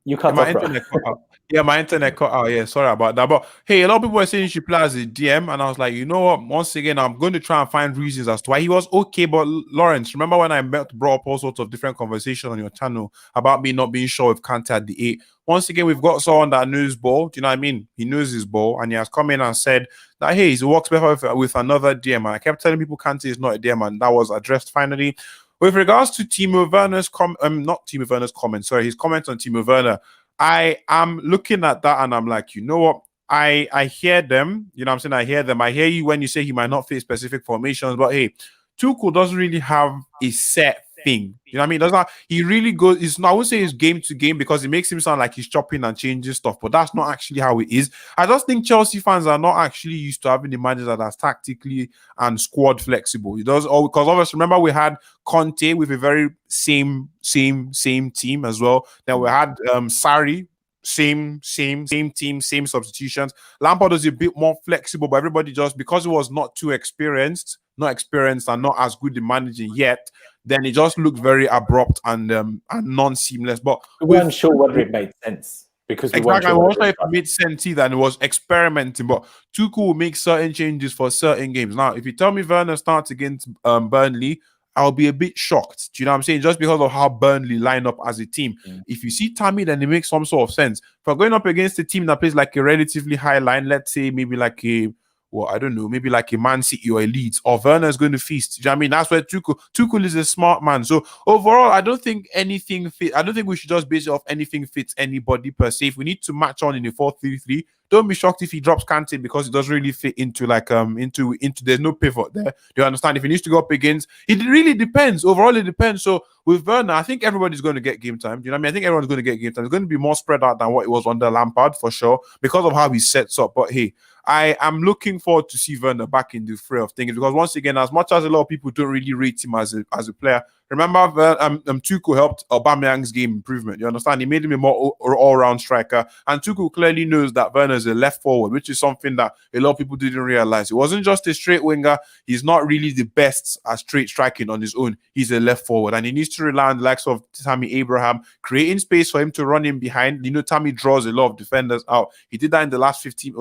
You cut off, internet cut out. Yeah, my internet cut out. Yeah, sorry about that. But hey, a lot of people were saying he should play as a DM, and I was like, you know what? Once again, I'm going to try and find reasons as to why he was okay. But Laurenz, remember when I brought up all sorts of different conversations on your channel about me not being sure if Kante at the 8? Once again, we've got someone that knows ball. Do you know what I mean? He knows his ball, and he has come in and said that, hey, he works better with another DM. And I kept telling people Kante is not a DM, and that was addressed finally. With regards to Timo Werner's his comments on Timo Werner, I am looking at that and I'm like, you know what? I hear them. You know what I'm saying? I hear them. I hear you when you say he might not fit specific formations, but hey, Tuchel doesn't really have a set thing. You know what I mean? Does not he really goes? It's not, I wouldn't say it's game to game because it makes him sound like he's chopping and changing stuff, but that's not actually how it is. I just think Chelsea fans are not actually used to having a manager that's tactically and squad flexible. It does all because obviously remember we had Conte with a very same team as well. Then we had Sarri. Same team, same substitutions. Lampard was a bit more flexible, but everybody just because he was not too experienced and not as good in managing yet, then it just looked very abrupt and non-seamless. But we weren't sure whether it made sense because we weren't sure if it made sense either, and it was experimenting. But Tuchel will make certain changes for certain games. Now, if you tell me Werner starts against Burnley, I'll be a bit shocked. Do you know what I'm saying? Just because of how Burnley line up as a team. If you see Tammy, then it makes some sort of sense. For going up against a team that plays like a relatively high line, let's say maybe like maybe like a Man City or a Leeds, or Werner is going to feast. Do you know what I mean? That's where Tuchel is a smart man. So overall, I don't think anything fits. I don't think we should just base it off anything fits anybody per se. If we need to match on in a 4-3-3, don't be shocked if he drops Kante because it doesn't really fit into like into there's no pivot there. Do you understand? If he needs to go up against, it really depends. Overall, it depends. So with Werner, I think everybody's going to get game time. Do you know what I mean? I think everyone's going to get game time. It's going to be more spread out than what it was under Lampard for sure because of how he sets up. But hey, I am looking forward to see Werner back in the fray of things because once again, as much as a lot of people don't really rate him as a player, Remember, Tuchel helped Aubameyang's game improvement. You understand? He made him a more all-round striker. And Tuchel clearly knows that Werner is a left forward, which is something that a lot of people didn't realize. It wasn't just a straight winger. He's not really the best at straight striking on his own. He's a left forward. And he needs to rely on the likes of Tammy Abraham, creating space for him to run in behind. You know, Tammy draws a lot of defenders out. He did that in the last 15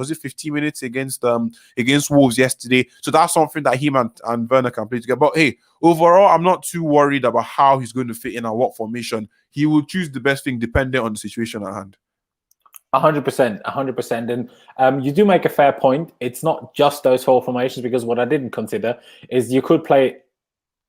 minutes against Wolves yesterday. So that's something that him and Werner can play together. But hey, overall, I'm not too worried about how he's going to fit in and what formation. He will choose the best thing depending on the situation at hand. 100%. And you do make a fair point. It's not just those four formations, because what I didn't consider is you could play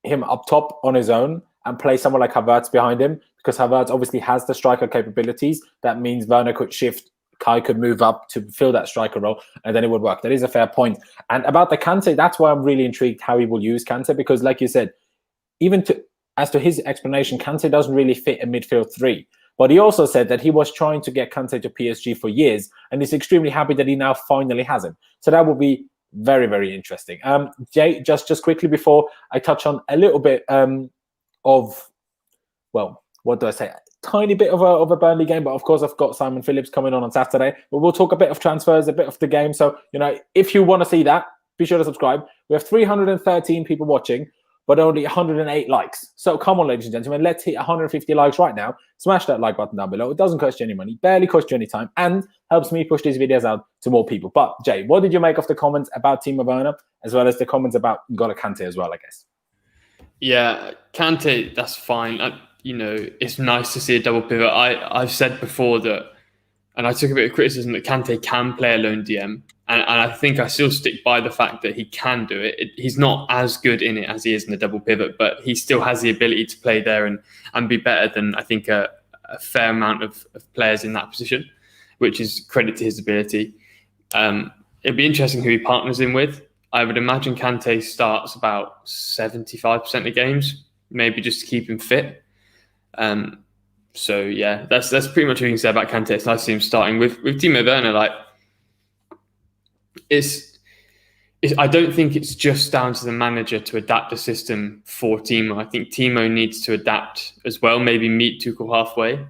him up top on his own and play someone like Havertz behind him, because Havertz obviously has the striker capabilities. That means Werner could shift, Kai could move up to fill that striker role, and then it would work. That is a fair point. And about the Kante, that's why I'm really intrigued how he will use Kante, because like you said, as to his explanation, Kante doesn't really fit a midfield three. But he also said that he was trying to get Kante to PSG for years, and he's extremely happy that he now finally has him. So that will be very, very interesting. Jay, just quickly before I touch on a little bit of, well, what do I say? Tiny bit of a Burnley game, but of course I've got Simon Phillips coming on Saturday. But we'll talk a bit of transfers, a bit of the game. So, you know, if you want to see that, be sure to subscribe. We have 313 people watching, but only 108 likes. So come on, ladies and gentlemen, let's hit 150 likes right now. Smash that like button down below. It doesn't cost you any money, barely costs you any time, and helps me push these videos out to more people. But Jay, what did you make of the comments about Timo Werner, as well as the comments about N'Golo Kante as well, I guess? Yeah, Kante, that's fine. You know, it's nice to see a double pivot. I've said before that, and I took a bit of criticism that Kante can play a lone DM. And I think I still stick by the fact that he can do it. He's not as good in it as he is in the double pivot, but he still has the ability to play there and be better than, I think, a fair amount of players in that position, which is credit to his ability. It'd be interesting who he partners in with. I would imagine Kante starts about 75% of games, maybe just to keep him fit. So yeah, that's pretty much what you can say about Kante. It's nice to see him starting with Timo Werner. Like, I don't think it's just down to the manager to adapt the system for Timo. I think Timo needs to adapt as well. Maybe meet Tuchel halfway.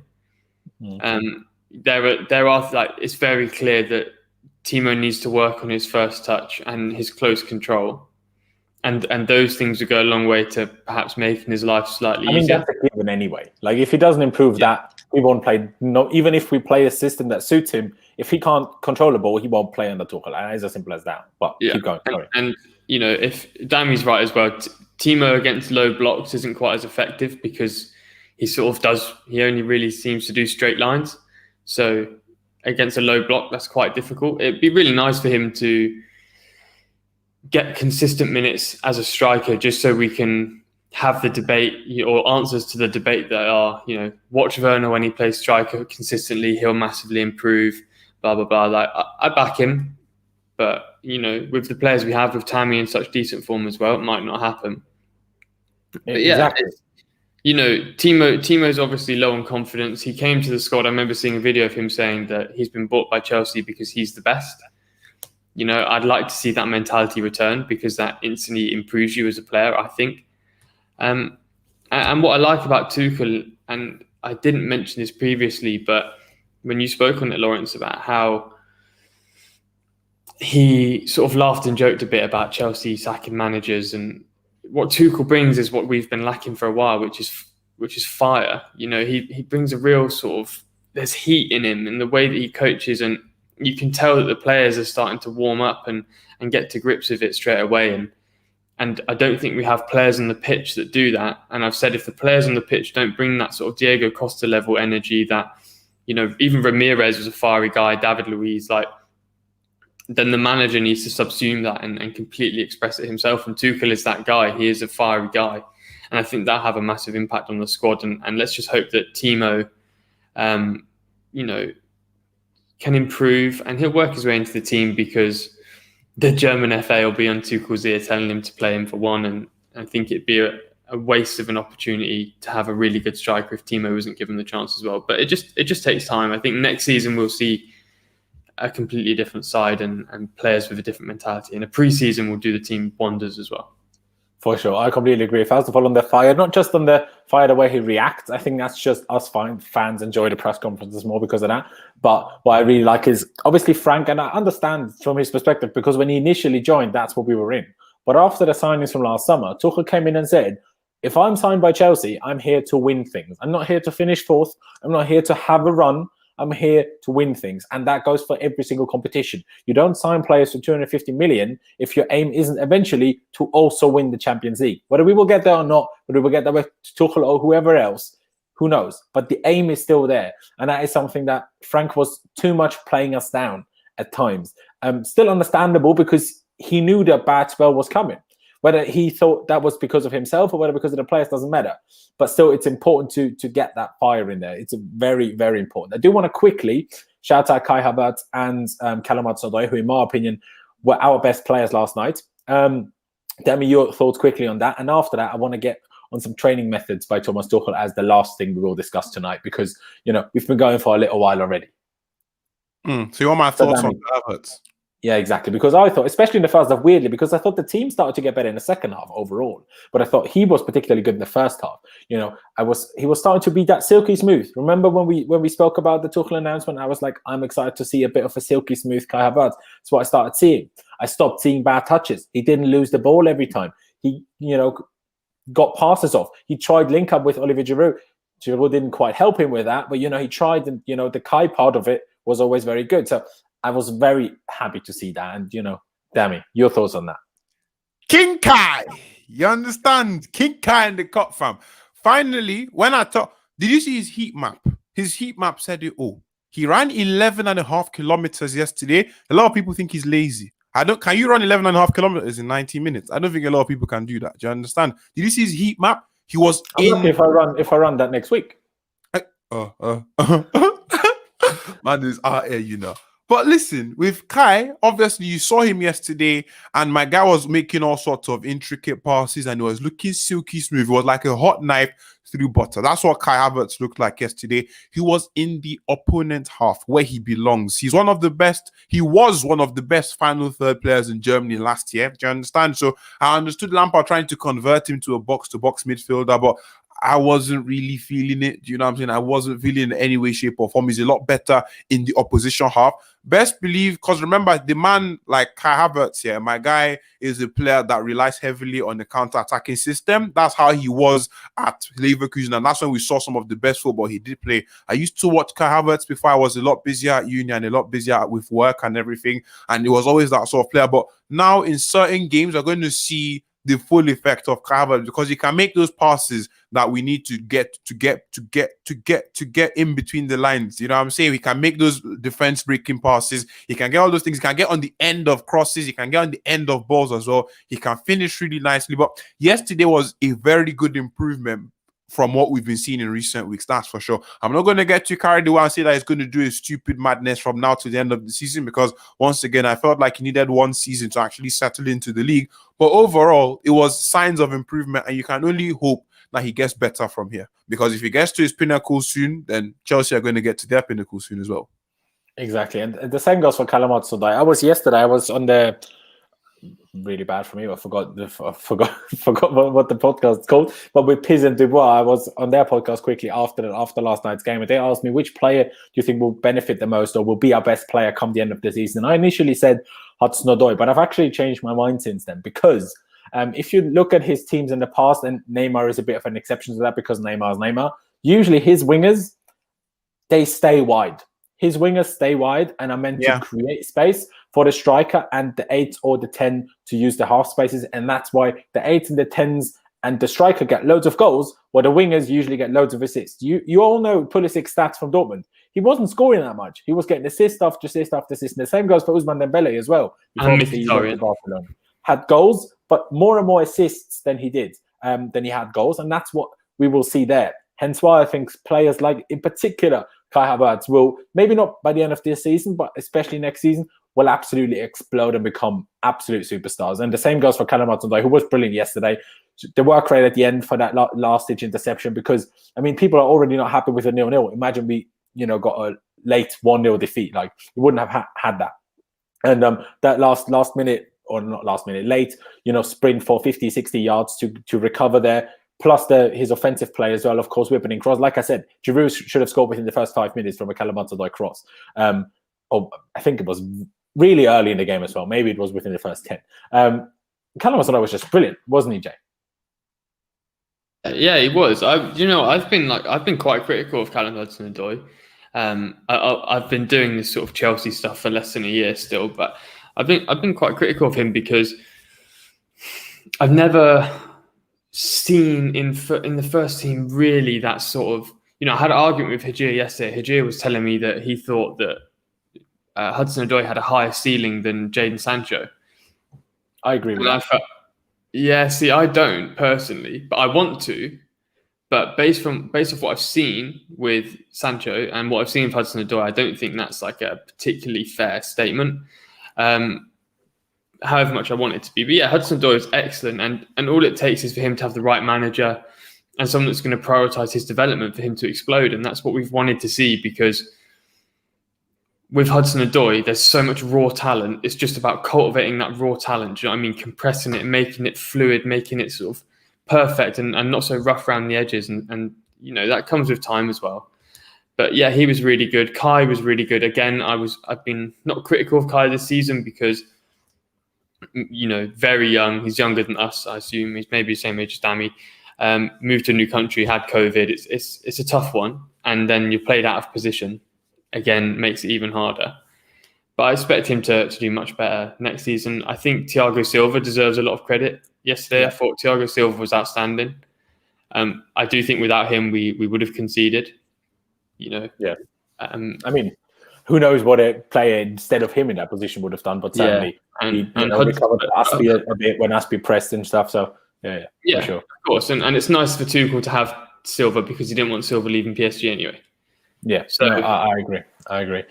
There are like, it's very clear that Timo needs to work on his first touch and his close control. And those things would go a long way to perhaps making his life slightly easier. That's a given anyway. Like, if he doesn't improve that, we won't play. No, even if we play a system that suits him, if he can't control the ball, he won't play under Tuchel. It's as simple as that. But keep going. Sorry. And you know, if Dami's right as well, Timo against low blocks isn't quite as effective because he only really seems to do straight lines. So against a low block, that's quite difficult. It'd be really nice for him to get consistent minutes as a striker, just so we can have the debate or answers to the debate that are, you know, watch Werner when he plays striker consistently, he'll massively improve, blah, blah, blah. Like, I back him, but, you know, with the players we have, with Tammy in such decent form as well, it might not happen. But yeah, exactly. You know, Timo's obviously low on confidence. He came to the squad. I remember seeing a video of him saying that he's been bought by Chelsea because he's the best. You know, I'd like to see that mentality return, because that instantly improves you as a player, I think. And what I like about Tuchel, and I didn't mention this previously, but when you spoke on it, Laurenz, about how he sort of laughed and joked a bit about Chelsea sacking managers, and what Tuchel brings is what we've been lacking for a while, which is fire. You know, he brings a real sort of, there's heat in him in the way that he coaches, and you can tell that the players are starting to warm up and get to grips with it straight away. And I don't think we have players on the pitch that do that. And I've said, if the players on the pitch don't bring that sort of Diego Costa level energy, that, you know, even Ramirez was a fiery guy, David Luiz, like, then the manager needs to subsume that and completely express it himself. And Tuchel is that guy. He is a fiery guy. And I think that'll have a massive impact on the squad. And let's just hope that Timo, you know, can improve, and he'll work his way into the team, because the German FA will be on Tuchel's ear telling him to play him for one. And I think it'd be a waste of an opportunity to have a really good striker if Timo wasn't given the chance as well. But it just takes time. I think next season we'll see a completely different side and players with a different mentality. And a pre-season will do the team wonders as well. For sure, I completely agree. First of all, on the fire, not just on the fire, the way he reacts. I think that's just us fans enjoy the press conferences more because of that. But what I really like is obviously Frank, and I understand from his perspective because when he initially joined, that's what we were in. But after the signings from last summer, Tuchel came in and said, if I'm signed by Chelsea, I'm here to win things. I'm not here to finish fourth. I'm not here to have a run. I'm here to win things. And that goes for every single competition. You don't sign players for 250 million if your aim isn't eventually to also win the Champions League. Whether we will get there or not, whether we will get there with Tuchel or whoever else, who knows? But the aim is still there. And that is something that Frank was too much playing us down at times. Still understandable because he knew that bad spell was coming. Whether he thought that was because of himself or whether because of the players doesn't matter. But still, it's important to get that fire in there. It's very, very important. I do want to quickly shout out Kai Havertz and Hudson-Odoi, who, in my opinion, were our best players last night. Tell me your thoughts quickly on that. And after that, I want to get on some training methods by Thomas Tuchel as the last thing we will discuss tonight because, we've been going for a little while already. So you want my thoughts on Havertz? Yeah, exactly. Because I thought, especially in the first half, weirdly, because I thought the team started to get better in the second half overall. But I thought he was particularly good in the first half. He was starting to be that silky smooth. Remember when we spoke about the Tuchel announcement? I was like, I'm excited to see a bit of a silky smooth Kai Havertz. That's what I started seeing. I stopped seeing bad touches. He didn't lose the ball every time. He, got passes off. He tried link up with Olivier Giroud. Giroud didn't quite help him with that, but he tried, and the Kai part of it was always very good. So I was very happy to see that. And, Dami, your thoughts on that? King Kai. You understand? King Kai in the cup, fam. Finally, when I thought, did you see his heat map? His heat map said it all. He ran 11.5 kilometers yesterday. A lot of people think he's lazy. Can you run 11.5 kilometers in 90 minutes? I don't think a lot of people can do that. Do you understand? Did you see his heat map? He was lucky if I run that next week. Man is out here, But listen, with Kai, obviously you saw him yesterday, and my guy was making all sorts of intricate passes, and he was looking silky smooth. It was like a hot knife through butter. That's what Kai Havertz looked like yesterday. He was in the opponent half where he belongs. He was one of the best final third players in Germany last year. Do you understand? So I understood Lampard trying to convert him to a box-to-box midfielder, but I wasn't really feeling it. Do you know what I'm saying? I wasn't feeling it in any way, shape, or form. He's a lot better in the opposition half. Best believe, because remember, the man like Kai Havertz, my guy is a player that relies heavily on the counter-attacking system. That's how he was at Leverkusen, and that's when we saw some of the best football he did play. I used to watch Kai Havertz before I was a lot busier at uni and a lot busier with work and everything, and it was always that sort of player. But now in certain games, we're going to see the full effect of Kai Havertz because he can make those passes that we need to get in between the lines. You know what I'm saying? He can make those defense breaking passes. He can get all those things. He can get on the end of crosses. He can get on the end of balls as well. He can finish really nicely. But yesterday was a very good improvement from what we've been seeing in recent weeks, that's for sure. I'm not going to get too carried away and say that he's going to do a stupid madness from now to the end of the season because, once again, I felt like he needed one season to actually settle into the league. But overall, it was signs of improvement, and you can only hope that he gets better from here. Because if he gets to his pinnacle soon, then Chelsea are going to get to their pinnacle soon as well. Exactly. And the same goes for Hudson-Odoi. I was on the... really bad for me. I forgot what the podcast is called. But with Piz and Dubois, I was on their podcast quickly after last night's game, and they asked me which player do you think will benefit the most or will be our best player come the end of the season. I initially said Hudson-Odoi, but I've actually changed my mind since then because if you look at his teams in the past, and Neymar is a bit of an exception to that because Neymar is Neymar, usually his wingers, they stay wide. His wingers stay wide and are meant to create space for the striker and the 8 or the 10 to use the half spaces. And that's why the 8 and the 10s and the striker get loads of goals, while the wingers usually get loads of assists. You all know Pulisic's stats from Dortmund. He wasn't scoring that much. He was getting assist after assist after assist. And the same goes for Ousmane Dembele as well. Obviously, Barcelona had goals, but more and more assists than he did, than he had goals. And that's what we will see there. Hence why I think players like, in particular, Kai Havertz will, maybe not by the end of this season, but especially next season, will absolutely explode and become absolute superstars. And the same goes for Hudson-Odoi, who was brilliant yesterday. The work rate at the end for that last-ditch interception, because, I mean, people are already not happy with a 0-0. Imagine we, got a late 1-0 defeat. Like, we wouldn't have had that. And that last minute or not last minute, late, sprint for 50, 60 yards to recover there. Plus his offensive play as well, of course, whipping in cross. Like I said, Giroud should have scored within the first 5 minutes from a Hudson-Odoi cross. Or I think it was really early in the game as well. Maybe it was within the first 10. Hudson-Odoi was just brilliant, wasn't he, Jay? Yeah, he was. I've been quite critical of Callum Hudson-Odoi. I've been doing this sort of Chelsea stuff for less than a year still, but I've been quite critical of him because I've never seen in the first team really that sort of, I had an argument with Hajir yesterday. Hajir was telling me that he thought that Hudson-Odoi had a higher ceiling than Jadon Sancho. I agree with that. Yeah, see, I don't personally, but I want to. But based off what I've seen with Sancho and what I've seen with Hudson-Odoi, I don't think that's like a particularly fair statement. However much I want it to be. But yeah, Hudson-Odoi is excellent. And all it takes is for him to have the right manager and someone that's going to prioritise his development for him to explode. And that's what we've wanted to see, because with Hudson-Odoi, there's so much raw talent. It's just about cultivating that raw talent. Do you know what I mean? Compressing it, making it fluid, making it sort of perfect and not so rough around the edges. And that comes with time as well. But yeah, he was really good. Kai was really good. Again, I've been not critical of Kai this season because, very young. He's younger than us, I assume. He's maybe the same age as Dami. Moved to a new country, had COVID. It's a tough one. And then you're played out of position. Again, makes it even harder. But I expect him to do much better next season. I think Thiago Silva deserves a lot of credit. Yesterday, I thought Thiago Silva was outstanding. I do think without him, we would have conceded. Yeah. I mean, who knows what a player instead of him in that position would have done, but certainly he recovered Aspie a bit when Aspie pressed and stuff. So yeah, for sure. Of course. And it's nice for Tuchel to have Silva because he didn't want Silva leaving PSG anyway. Yeah, so I agree.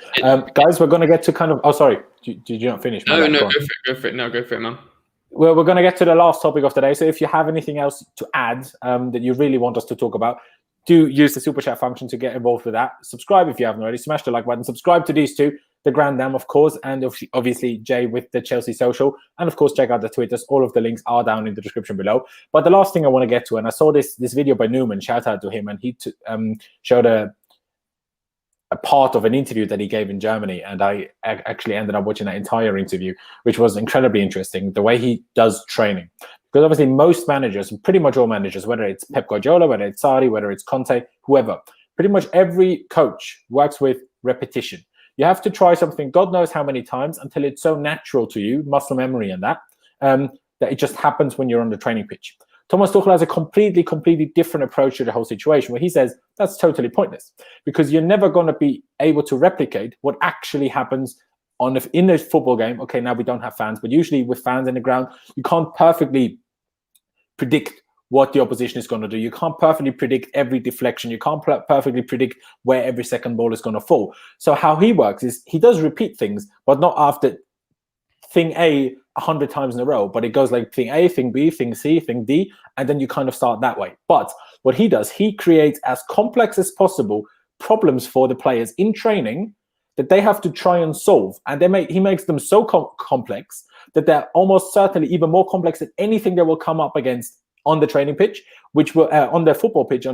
Guys, we're going to get to kind of... Oh, sorry. Did you not finish? No, go for it. No, go for it, man. Well, we're going to get to the last topic of the day. So if you have anything else to add that you really want us to talk about, do use the super chat function to get involved with that. Subscribe if you haven't already. Smash the like button. Subscribe to these two, the Grand Dam, of course, and obviously Jay with the Chelsea Social. And of course, check out the Twitters. All of the links are down in the description below. But the last thing I want to get to, and I saw this video by Newman, shout out to him, and he showed a part of an interview that he gave in Germany, and I actually ended up watching that entire interview, which was incredibly interesting, the way he does training. Because obviously most managers, pretty much all managers, whether it's Pep Guardiola, whether it's Sarri, whether it's Conte, whoever, pretty much every coach works with repetition. You have to try something God knows how many times until it's so natural to you, muscle memory and that it just happens when you're on the training pitch. Thomas Tuchel has a completely different approach to the whole situation, where he says that's totally pointless because you're never going to be able to replicate what actually happens in a football game. Okay, now we don't have fans, but usually with fans in the ground, you can't perfectly predict what the opposition is going to do. You can't perfectly predict every deflection. You can't perfectly predict where every second ball is going to fall. So how he works is he does repeat things, but not after thing A 100 times in a row, but it goes like thing A, thing B, thing C, thing D, and then you kind of start that way. But what he does, he creates as complex as possible problems for the players in training that they have to try and solve. And he makes them so complex that they're almost certainly even more complex than anything they will come up against on the training pitch, which will on the football pitch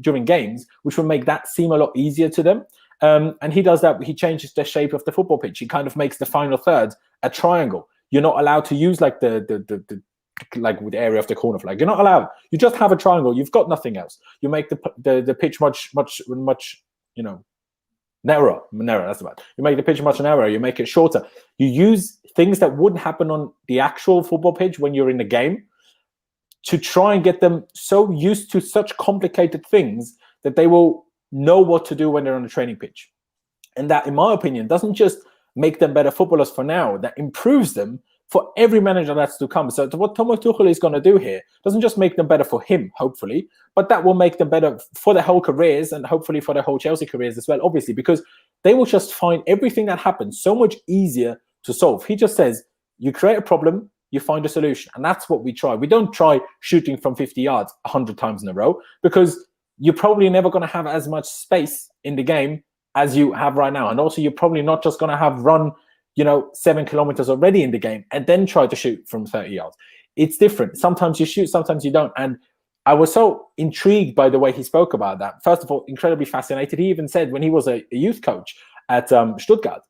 during games, which will make that seem a lot easier to them. And he does that. He changes the shape of the football pitch. He kind of makes the final third a triangle. You're not allowed to use like the area of the corner flag. You're not allowed. You just have a triangle. You've got nothing else. You make the pitch much narrower. That's about. You make the pitch much narrower. You make it shorter. You use things that wouldn't happen on the actual football pitch when you're in the game to try and get them so used to such complicated things that they will know what to do when they're on the training pitch. And that, in my opinion, doesn't just make them better footballers for now, that improves them for every manager that's to come. So what Thomas Tuchel is going to do here doesn't just make them better for him, hopefully, but that will make them better for their whole careers and hopefully for their whole Chelsea careers as well, obviously, because they will just find everything that happens so much easier to solve. He just says, you create a problem, you find a solution. And that's what we try. We don't try shooting from 50 yards 100 times in a row because you're probably never going to have as much space in the game as you have right now. And also, you're probably not just going to have run, 7 kilometers already in the game and then try to shoot from 30 yards. It's different. Sometimes you shoot, sometimes you don't. And I was so intrigued by the way he spoke about that. First of all, incredibly fascinated. He even said when he was a youth coach at Stuttgart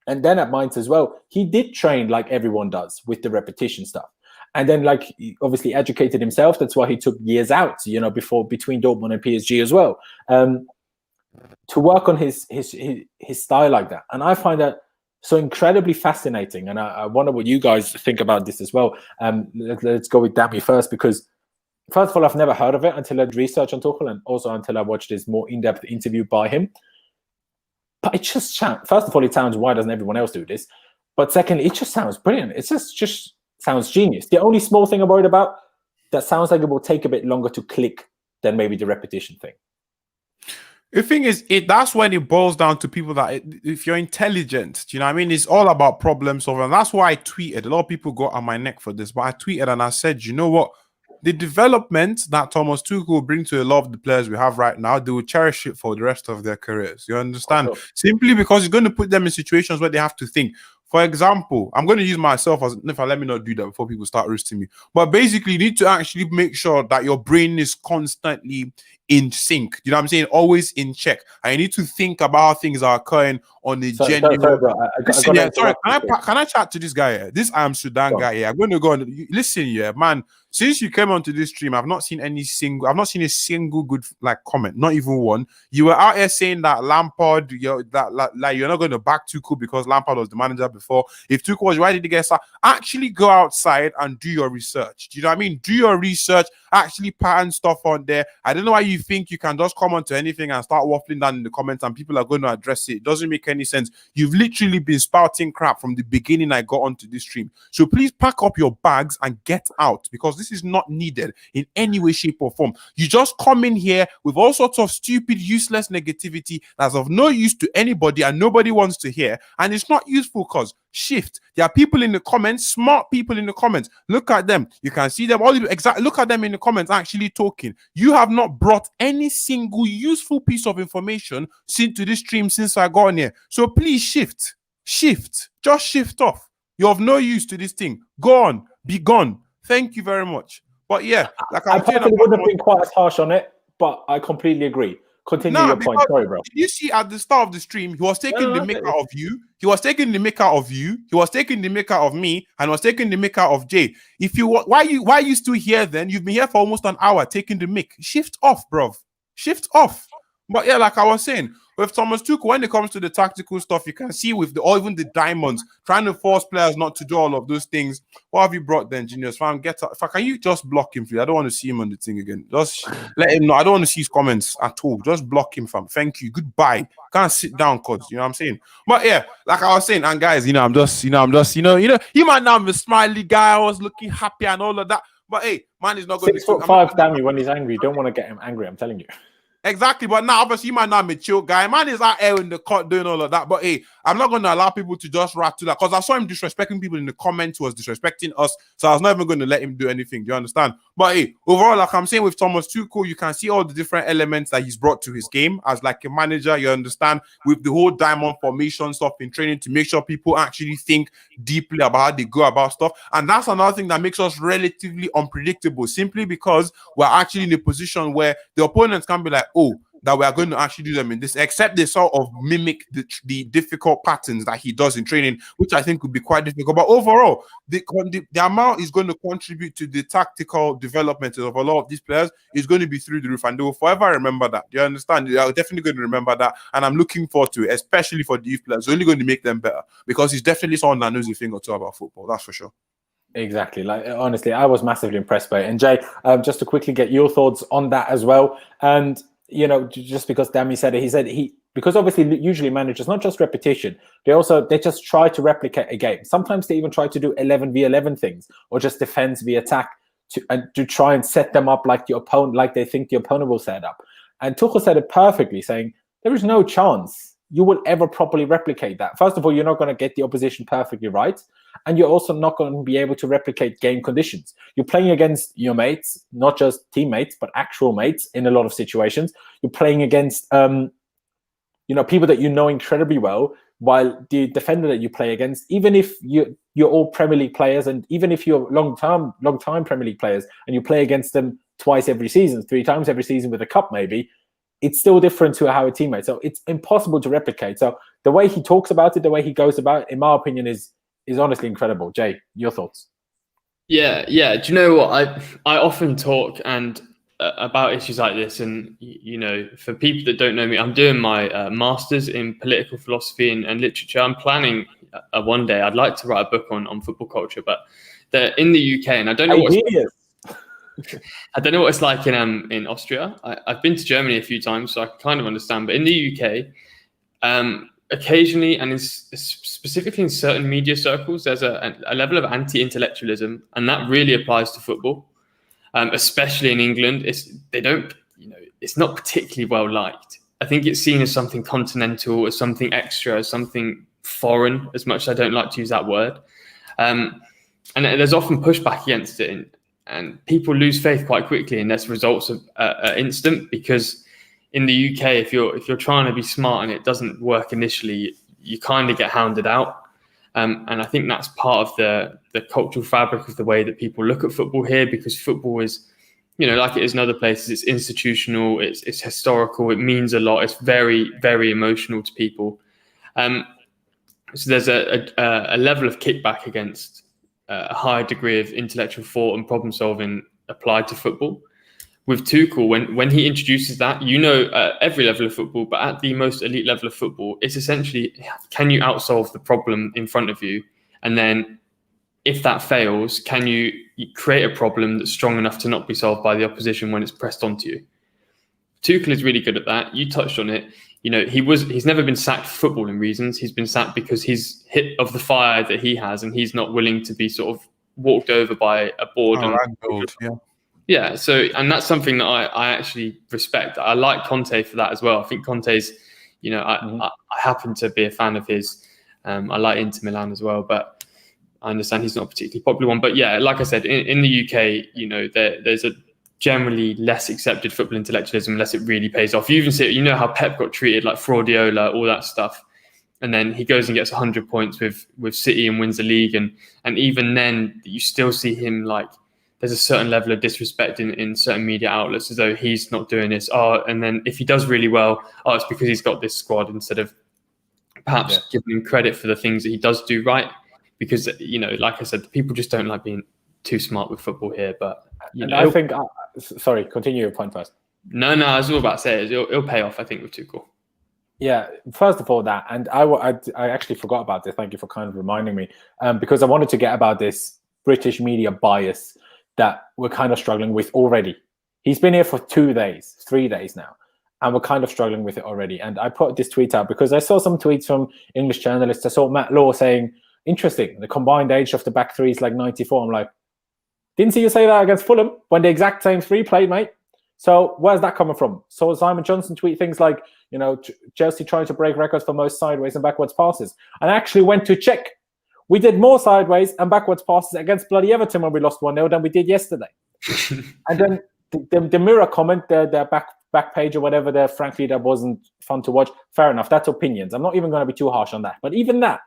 and then at Mainz as well, he did train like everyone does with the repetition stuff. And then, like, he obviously educated himself. That's why he took years out, between Dortmund and PSG as well, to work on his style like that. And I find that so incredibly fascinating. And I wonder what you guys think about this as well. Let's go with Dami first, because first of all, I've never heard of it until I did research on Tuchel, and also until I watched this more in-depth interview by him. But it just sounds, first of all, it sounds, why doesn't everyone else do this? But secondly, it just sounds brilliant. It just sounds genius. The only small thing I'm worried about, that sounds like it will take a bit longer to click than maybe the repetition thing. The thing is, that's when it boils down to people that if you're intelligent, do you know what I mean? It's all about problem solving. And that's why I tweeted. A lot of people got on my neck for this, but I tweeted and I said, you know what? The development that Thomas Tuchel will bring to a lot of the players we have right now, they will cherish it for the rest of their careers. You understand? Sure. Simply because it's going to put them in situations where they have to think. For example, I'm going to use myself as if I let me not do that before people start roasting me. But basically, you need to actually make sure that your brain is constantly in sync. You know what I'm saying? Always in check. And you need to think about how things are occurring on a genuine. Sorry, bro. Can I chat to this guy here? This I am Sudan guy here. I'm going to go on. Listen, yeah, man. Since you came onto this stream, I've not seen a single good comment, not even one. You were out here saying that Lampard, you're not going to back Tuchel because Lampard was the manager before. If Tuchel was, why did he get started? Actually go outside and do your research. Do you know what I mean? Do your research, actually pattern stuff on there. I don't know why you think you can just come onto anything and start waffling down in the comments and people are going to address it. It doesn't make any sense. You've literally been spouting crap from the beginning I got onto this stream. So please pack up your bags and get out, because this is not needed in any way, shape, or form. You just come in here with all sorts of stupid, useless negativity that's of no use to anybody and nobody wants to hear. And it's not useful because shift. There are people in the comments, smart people in the comments. Look at them. You can see them. Look at them in the comments actually talking. You have not brought any single useful piece of information to this stream since I got on here. So please shift. Just shift off. You're of no use to this thing. Go on. Be gone. Thank you very much. But yeah, like I probably wouldn't have been quite as harsh on it, but I completely agree. Continue your point. Sorry, bro. You see, at the start of the stream, he was taking the mick out of you. He was taking the mick out of you. He was taking the mick out of me, and was taking the mick out of Jay. Why are you still here? Then you've been here for almost an hour taking the mick. Shift off, bro. Shift off. But yeah, like I was saying, with Thomas Tuchel, when it comes to the tactical stuff, you can see with even the diamonds, trying to force players not to do all of those things. What have you brought then, Genius? Fam, can you just block him, please? I don't want to see him on the thing again. Just let him know. I don't want to see his comments at all. Just block him, fam. Thank you. Goodbye. Can't sit down, cuz. You know what I'm saying? But yeah, like I was saying, and guys, you might now be a smiley guy. I was looking happy and all of that. But hey, man is not going to 6'5", damn you, when he's angry. You don't want to get him angry, I'm telling you. Exactly, but now obviously you might not be a chill guy. Man is out here in the court doing all of that. But hey, I'm not going to allow people to just rattle that, because I saw him disrespecting people in the comments who was disrespecting us. So I was not even going to let him do anything. Do you understand? But hey, overall, like I'm saying with Thomas Tuchel, you can see all the different elements that he's brought to his game as like a manager. You understand, with the whole diamond formation stuff in training to make sure people actually think deeply about how they go about stuff. And that's another thing that makes us relatively unpredictable, simply because we're actually in a position where the opponents can be like, oh, that we are going to actually do them in this, except they sort of mimic the difficult patterns that he does in training, which I think would be quite difficult. But overall, the amount is going to contribute to the tactical development of a lot of these players is going to be through the roof, and they will forever remember that. Do you understand? They are definitely going to remember that, and I'm looking forward to it, especially for the youth players. It's only going to make them better, because he's definitely someone that knows a thing or two about football. That's for sure. Exactly. Like, honestly, I was massively impressed by it. And Jay, just to quickly get your thoughts on that as well. And just because Dami said it, he said because obviously usually managers, not just repetition, they just try to replicate a game. Sometimes they even try to do 11v11 things, or just defense v attack to try and set them up like the opponent, like they think the opponent will set up. And Tuchel said it perfectly, saying there is no chance you will ever properly replicate that. First of all, you're not going to get the opposition perfectly right, and you're also not going to be able to replicate game conditions. You're playing against your mates, not just teammates, but actual mates in a lot of situations. You're playing against, people that you know incredibly well. while the defender that you play against, even if you're all Premier League players, and even if you're long time Premier League players, and you play against them twice every season, 3 times every season with a cup maybe, it's still different to how a teammate. So it's impossible to replicate. So the way he talks about it, the way he goes about it, in my opinion, is honestly incredible. Jay, your thoughts? Yeah. Do you know what? I often talk about issues like this, and for people that don't know me, I'm doing my master's in political philosophy and literature. I'm planning one day I'd like to write a book on football culture, but they're in the UK, and I don't know what it's like in Austria. I've been to Germany a few times, so I kind of understand. But in the UK, occasionally, and specifically in certain media circles, there's a level of anti-intellectualism, and that really applies to football. Especially in England, it's not particularly well liked. I think it's seen as something continental, as something extra, as something foreign, as much as I don't like to use that word. And there's often pushback against it, and people lose faith quite quickly, and that's results of instant, because in the UK, if you're trying to be smart and it doesn't work initially, you kind of get hounded out. And I think that's part of the cultural fabric of the way that people look at football here, because football is, like it is in other places, it's institutional, it's historical, it means a lot, it's very, very emotional to people. So there's a level of kickback against a higher degree of intellectual thought and problem solving applied to football. With Tuchel, when he introduces that, every level of football, but at the most elite level of football, it's essentially, can you outsolve the problem in front of you? And then if that fails, can you create a problem that's strong enough to not be solved by the opposition when it's pressed onto you? Tuchel is really good at that. You touched on it. He's never been sacked for footballing reasons. He's been sacked because he's hit of the fire that he has, and he's not willing to be sort of walked over by a board. Yeah, so, and that's something that I actually respect. I like Kante for that as well. I think Conte's, I happen to be a fan of his. I like Inter Milan as well, but I understand he's not a particularly popular one. But yeah, like I said, in the UK, there's a generally less accepted football intellectualism unless it really pays off. You even see it, how Pep got treated, like fraudiola, all that stuff. And then he goes and gets 100 points with City and wins the league. And even then, you still see him like, there's a certain level of disrespect in certain media outlets, as though he's not doing this. And then if he does really well, it's because he's got this squad, instead of perhaps giving him credit for the things that he does do right. Because, like I said, people just don't like being too smart with football here. But I think, sorry, continue your point first. No, I was all about to say it'll pay off, I think, with Tuchel. Yeah, first of all, that, and I actually forgot about this. Thank you for kind of reminding me, because I wanted to get about this British media bias that we're kind of struggling with already. He's been here for 3 days now, and we're kind of struggling with it already. And I put this tweet out because I saw some tweets from English journalists. I saw Matt Law saying, interesting, the combined age of the back three is like 94. I'm like, didn't see you say that against Fulham when the exact same three played, mate. So where's that coming from? So Simon Johnson tweet things like, Chelsea trying to break records for most sideways and backwards passes. And I actually went to check. We did more sideways and backwards passes against bloody Everton when we lost 1-0 than we did yesterday. And then the Mirror comment, their back page or whatever, frankly, that wasn't fun to watch. Fair enough. That's opinions. I'm not even going to be too harsh on that. But even that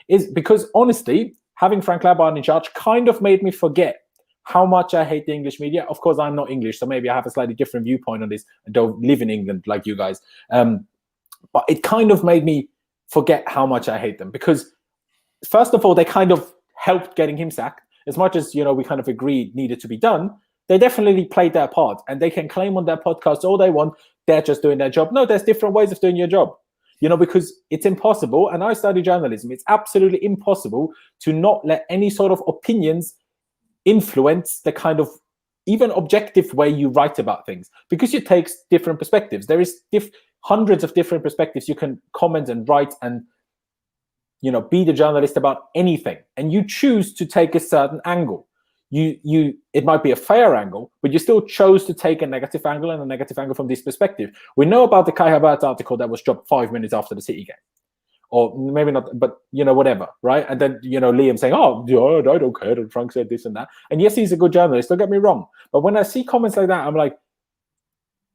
is because, honestly, having Frank Lampard in charge kind of made me forget how much I hate the English media. Of course, I'm not English, so maybe I have a slightly different viewpoint on this. I don't live in England like you guys. But it kind of made me forget how much I hate them, because first of all, they kind of helped getting him sacked. As much as, we kind of agreed needed to be done, they definitely played their part, and they can claim on their podcast all they want, they're just doing their job. No, there's different ways of doing your job, because it's impossible. And I study journalism. It's absolutely impossible to not let any sort of opinions influence the kind of even objective way you write about things, because it takes different perspectives. There is hundreds of different perspectives. You can comment and write and be the journalist about anything, and you choose to take a certain angle. It might be a fair angle, but you still chose to take a negative angle, and a negative angle from this perspective. We know about the Kai Havertz article that was dropped 5 minutes after the City game, or maybe not, but whatever, right? And then Liam saying, "Oh, I don't care that Frank said this and that." And yes, he's a good journalist. Don't get me wrong, but when I see comments like that, I'm like,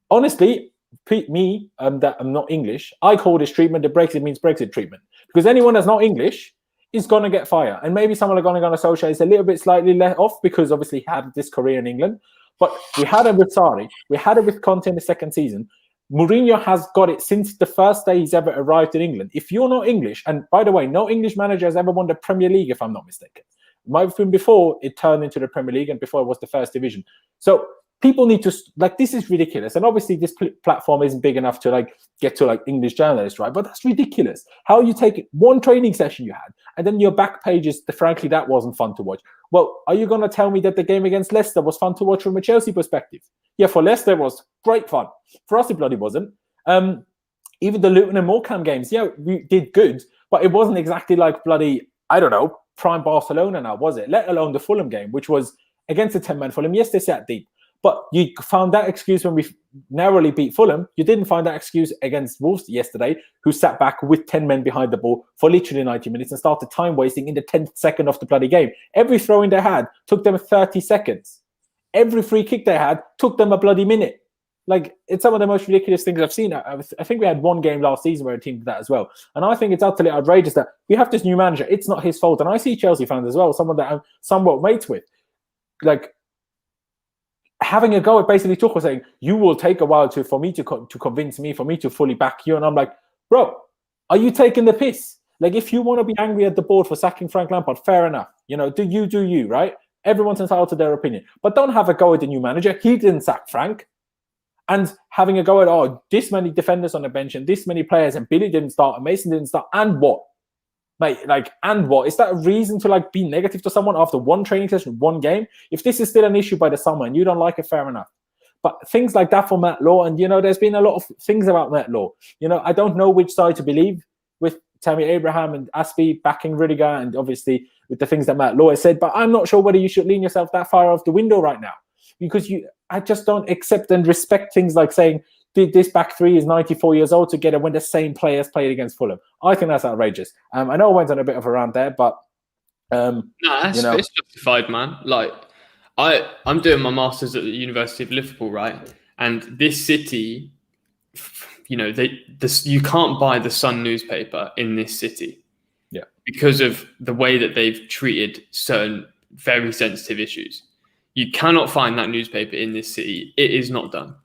honestly, that I'm not English, I call this treatment the Brexit means Brexit treatment, because anyone that's not English is going to get fired. And maybe someone are going to associate it's a little bit slightly let off because obviously he had this career in England. But we had it with Sarri. We had it with Conte in the second season. Mourinho has got it since the first day he's ever arrived in England. If you're not English, and by the way, no English manager has ever won the Premier League, if I'm not mistaken. It might have been before it turned into the Premier League and before it was the first division. So people need to, like, this is ridiculous. And obviously this platform isn't big enough to like get to like English journalists, right? But that's ridiculous. How you take one training session you had and then your back pages, frankly, that wasn't fun to watch. Well, are you going to tell me that the game against Leicester was fun to watch from a Chelsea perspective? Yeah, for Leicester, it was great fun. For us, it bloody wasn't. Even the Luton and Morecambe games, yeah, we did good, but it wasn't exactly like bloody, I don't know, prime Barcelona now, was it? Let alone the Fulham game, which was against a 10-man Fulham. Yes, they sat deep. But you found that excuse when we narrowly beat Fulham. You didn't find that excuse against Wolves yesterday, who sat back with 10 men behind the ball for literally 90 minutes and started time wasting in the 10th second of the bloody game. Every throw in they had took them 30 seconds. Every free kick they had took them a bloody minute. Like, it's some of the most ridiculous things I've seen. I think we had one game last season where a team did that as well. And I think it's utterly outrageous that we have this new manager. It's not his fault. And I see Chelsea fans as well, someone that I'm somewhat mates with. Like, having a go at basically Tuchel saying, you will take a while for me to convince me, for me to fully back you. And I'm like, bro, are you taking the piss? Like, if you want to be angry at the board for sacking Frank Lampard, fair enough. You know, do you, right? Everyone's entitled to their opinion. But don't have a go at the new manager. He didn't sack Frank. And having a go at, this many defenders on the bench and this many players and Billy didn't start and Mason didn't start. And what? Mate, like, and what? Is that a reason to like be negative to someone after one training session, one game? If this is still an issue by the summer and you don't like it, fair enough. But things like that for Matt Law, and, you know, there's been a lot of things about Matt Law. You know, I don't know which side to believe with Tammy Abraham and Aspie backing Rudiger and obviously with the things that Matt Law has said, but I'm not sure whether you should lean yourself that far off the window right now because I just don't accept and respect things like saying, this back three is 94 years old together when the same players played against Fulham. I think that's outrageous. I know I went on a bit of a rant there, but it's justified, man. Like, I'm doing my masters at the University of Liverpool, right? And this city, you know, you can't buy the Sun newspaper in this city, because of the way that they've treated certain very sensitive issues. You cannot find that newspaper in this city. It is not done.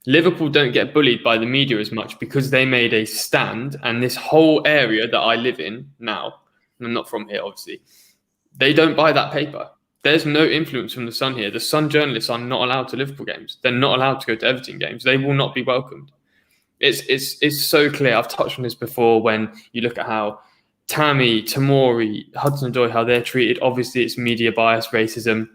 Liverpool don't get bullied by the media as much because they made a stand, and this whole area that I live in now, and I'm not from here, obviously, they don't buy that paper. There's no influence from the Sun here. The Sun journalists are not allowed to Liverpool games. They're not allowed to go to Everton games. They will not be welcomed. It's so clear. I've touched on this before when you look at how Tammy, Tomori, Hudson-Odoi, how they're treated. Obviously, it's media bias, racism.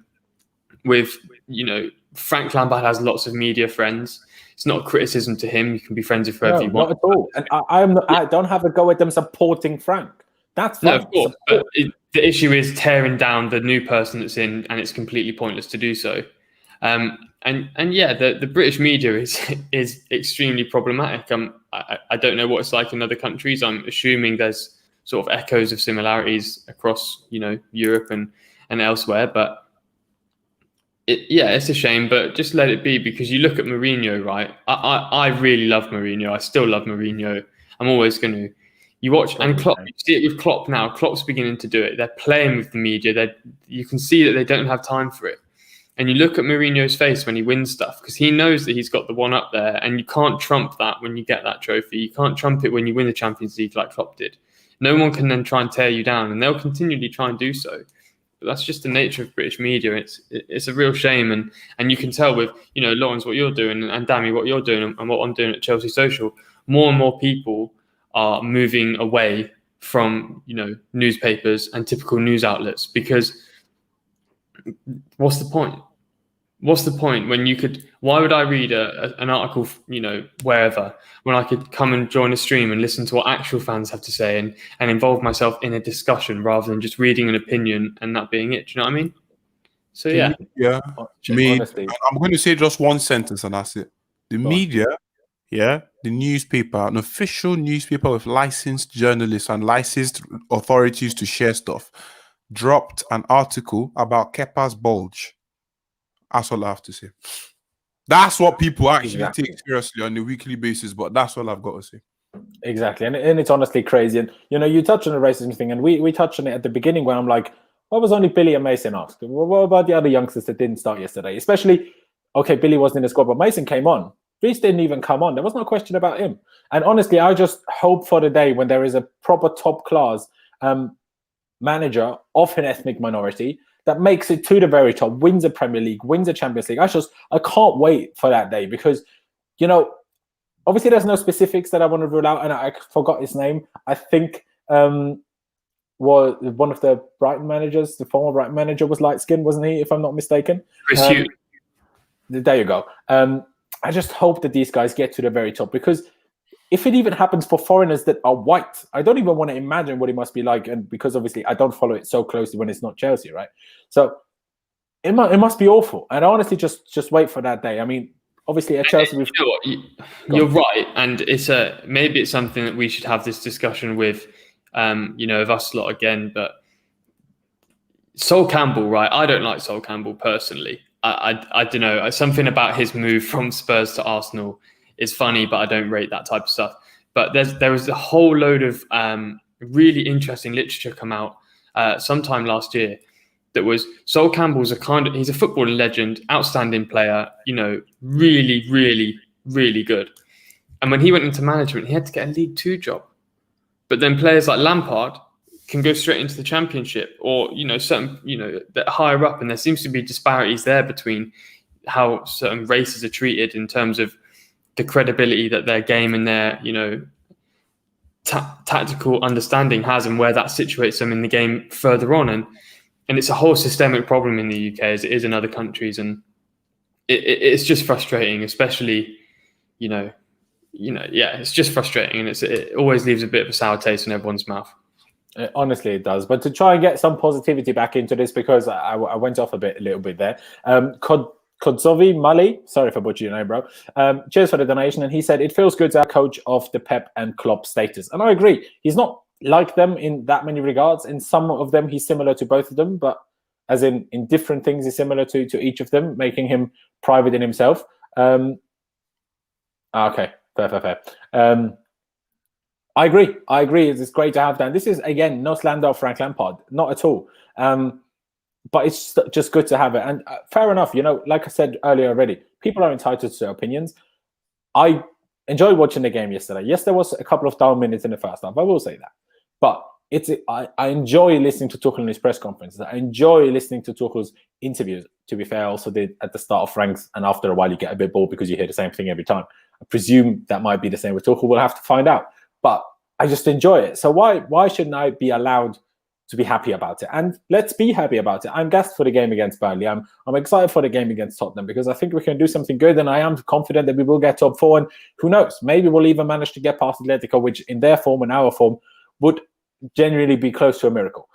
With, you know, Frank Lampard has lots of media friends. It's not a criticism to him. You can be friends with whoever you want. Not at all. And I don't have a go at them supporting Frank. That's fine. No, of course. But the issue is tearing down the new person that's in, and it's completely pointless to do so. And yeah, the British media is extremely problematic. I don't know what it's like in other countries. I'm assuming there's sort of echoes of similarities across, you know, Europe and elsewhere. But it's a shame, but just let it be, because you look at Mourinho, right? I really love Mourinho. I still love Mourinho. I'm always going to. You watch, and Klopp, you see it with Klopp now. Klopp's beginning to do it. They're playing with the media. You can see that they don't have time for it. And you look at Mourinho's face when he wins stuff, because he knows that he's got the one up there, and you can't trump that when you get that trophy. You can't trump it when you win the Champions League like Klopp did. No one can then try and tear you down, and they'll continually try and do so. But that's just the nature of British media. It's a real shame, and you can tell with, you know, Laurenz, what you're doing, and Dammy, what you're doing, and what I'm doing at Chelsea Social. More and more people are moving away from, you know, newspapers and typical news outlets, because what's the point? What's the point when you could? Why would I read an article, you know, wherever, when I could come and join a stream and listen to what actual fans have to say and involve myself in a discussion rather than just reading an opinion and that being it? Do you know what I mean? So yeah. I'm going to say just one sentence and that's it. The media, the newspaper, an official newspaper with licensed journalists and licensed authorities to share stuff, dropped an article about Kepa's bulge. That's all I have to say. That's what people actually take seriously on a weekly basis, but that's all I've got to say. Exactly, and it's honestly crazy. And you touch on the racism thing, and we touched on it at the beginning when I'm like, why was only Billy and Mason asked? What about the other youngsters that didn't start yesterday? Especially, okay, Billy wasn't in the squad, but Mason came on. Reece didn't even come on. There was no question about him. And honestly, I just hope for the day when there is a proper top class manager of an ethnic minority that makes it to the very top, wins a Premier League, wins a Champions League. I can't wait for that day because, obviously there's no specifics that I want to rule out, and I forgot his name. I think was one of the Brighton managers, the former Brighton manager was light-skinned, wasn't he, if I'm not mistaken? Chris Hughes. There you go. I just hope that these guys get to the very top, because if it even happens for foreigners that are white, I don't even want to imagine what it must be like. And because obviously I don't follow it so closely when it's not Chelsea, right? So it must be awful. And I honestly just wait for that day. I mean, obviously at Chelsea, you're right, and maybe it's something that we should have this discussion with, of us lot again. But Sol Campbell, right? I don't like Sol Campbell personally. I don't know. Something about his move from Spurs to Arsenal is funny, but I don't rate that type of stuff. But there was a whole load of really interesting literature come out sometime last year that was Sol Campbell's he's a footballing legend, outstanding player, really, really, really good. And when he went into management, he had to get a League Two job. But then players like Lampard can go straight into the Championship, or certain that higher up, and there seems to be disparities there between how certain races are treated in terms of the credibility that their game and their tactical understanding has, and where that situates them in the game further on. And it's a whole systemic problem in the UK as it is in other countries, and it's just frustrating, especially it's just frustrating, and it always leaves a bit of a sour taste in everyone's mouth. Honestly, it does. But to try and get some positivity back into this, because I went off a little bit there. Kodzovi Mali, sorry if I butchered your name, bro. Cheers for the donation. And he said, it feels good to have a coach of the Pep and Klopp status. And I agree. He's not like them in that many regards. In some of them, he's similar to both of them, but as in different things, he's similar to each of them, making him private in himself. Okay, fair. I agree. It's great to have that. And this is, again, no slander of Frank Lampard, not at all. But it's just good to have it. And fair enough, like I said earlier already, people are entitled to their opinions. I enjoyed watching the game yesterday. Yes, there was a couple of down minutes in the first half, I will say that. But I enjoy listening to Tuchel in his press conferences. I enjoy listening to Tuchel's interviews. To be fair, I also did at the start of Frank's, and after a while you get a bit bored because you hear the same thing every time. I presume that might be the same with Tuchel. We'll have to find out. But I just enjoy it. So why shouldn't I be allowed to be happy about it? And let's be happy about it. I'm gassed for the game against Burnley. I'm excited for the game against Tottenham, because I think we can do something good, and I am confident that we will get top four. And who knows, maybe we'll even manage to get past Atletico, which in their form and our form would genuinely be close to a miracle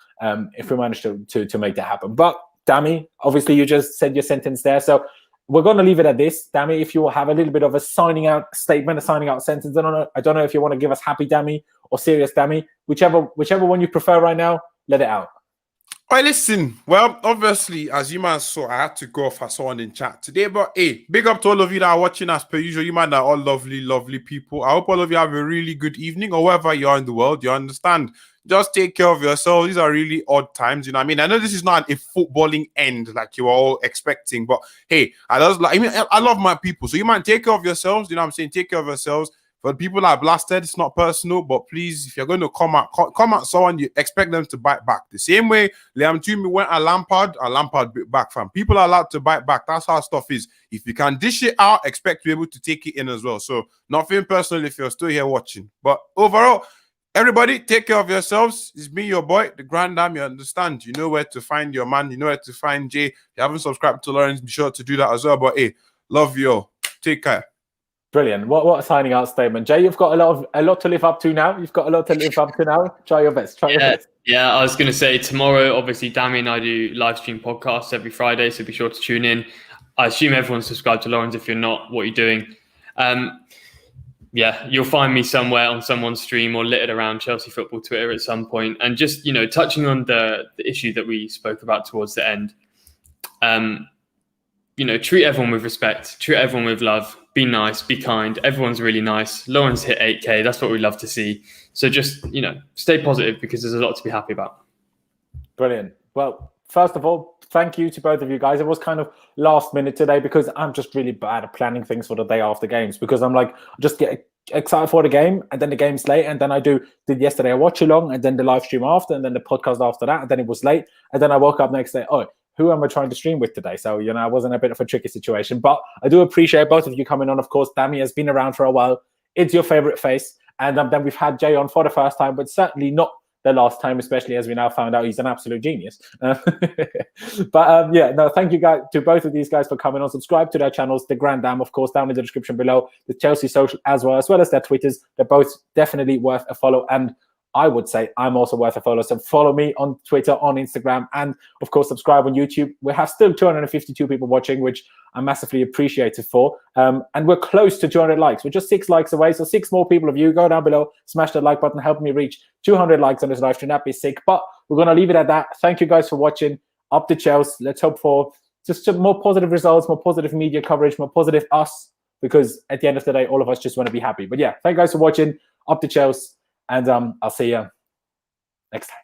if we manage to make that happen. But Dami, obviously you just said your sentence there, so we're going to leave it at this. Dami, if you will have a little bit of a signing out statement, a signing out sentence. I don't know if you want to give us happy Dami or serious Dami, whichever one you prefer right now. Let it out. All right, listen. Well, obviously, as you man saw, I had to go off as someone in chat today. But hey, big up to all of you that are watching as per usual. You man are all lovely, lovely people. I hope all of you have a really good evening, or wherever you are in the world. You understand? Just take care of yourselves. These are really odd times. You know what I mean? I know this is not a footballing end like you were all expecting, but hey, I love my people. So you man, take care of yourselves. You know what I'm saying? Take care of yourselves. For people that are blasted, it's not personal, but please, if you're going to come at someone, you expect them to bite back. The same way Liam Toomey went at Lampard bit back, fam. People are allowed to bite back. That's how stuff is. If you can dish it out, expect to be able to take it in as well. So nothing personal if you're still here watching. But overall, everybody, take care of yourselves. It's me, your boy, the Grand Dam. You understand? You know where to find your man. You know where to find Jay. If you haven't subscribed to Laurenz, be sure to do that as well. But hey, love you all. Take care. Brilliant. What a signing out statement. Jay, you've got a lot to live up to now. Try your best. Yeah, I was going to say tomorrow, obviously, Dammy and I do live stream podcasts every Friday, so be sure to tune in. I assume everyone's subscribed to Laurenz. If you're not, what are you doing? You'll find me somewhere on someone's stream or littered around Chelsea Football Twitter at some point. And just, touching on the issue that we spoke about towards the end, treat everyone with respect, treat everyone with love. be nice, be kind. Everyone's really nice. Laurenz hit 8K. That's what we love to see. So just, stay positive because there's a lot to be happy about. Brilliant. Well, first of all, thank you to both of you guys. It was kind of last minute today because I'm just really bad at planning things for the day after games, because I'm like, just get excited for the game and then the game's late, and then I did yesterday a watch along and then the live stream after and then the podcast after that, and then it was late, and then I woke up next day, oh, who am I trying to stream with today? So, I was in a bit of a tricky situation, but I do appreciate both of you coming on. Of course, Dami has been around for a while. It's your favorite face. And then we've had Jay on for the first time, but certainly not the last time, especially as we now found out he's an absolute genius. Thank you guys to both of these guys for coming on. Subscribe to their channels, the Grand Dam, of course, down in the description below, the Chelsea social as well as their Twitters. They're both definitely worth a follow, and I would say I'm also worth a follow. So follow me on Twitter, on Instagram, and of course subscribe on YouTube. We have still 252 people watching, which I'm massively appreciated for. And we're close to 200 likes. We're just 6 likes away. So 6 more people of you, go down below, smash that like button, help me reach 200 likes on this live stream. That'd be sick. But we're going to leave it at that. Thank you guys for watching. Up to Chelsea. Let's hope for just more positive results, more positive media coverage, more positive us, because at the end of the day, all of us just want to be happy. But yeah, thank you guys for watching. Up to Chelsea. And I'll see you next time.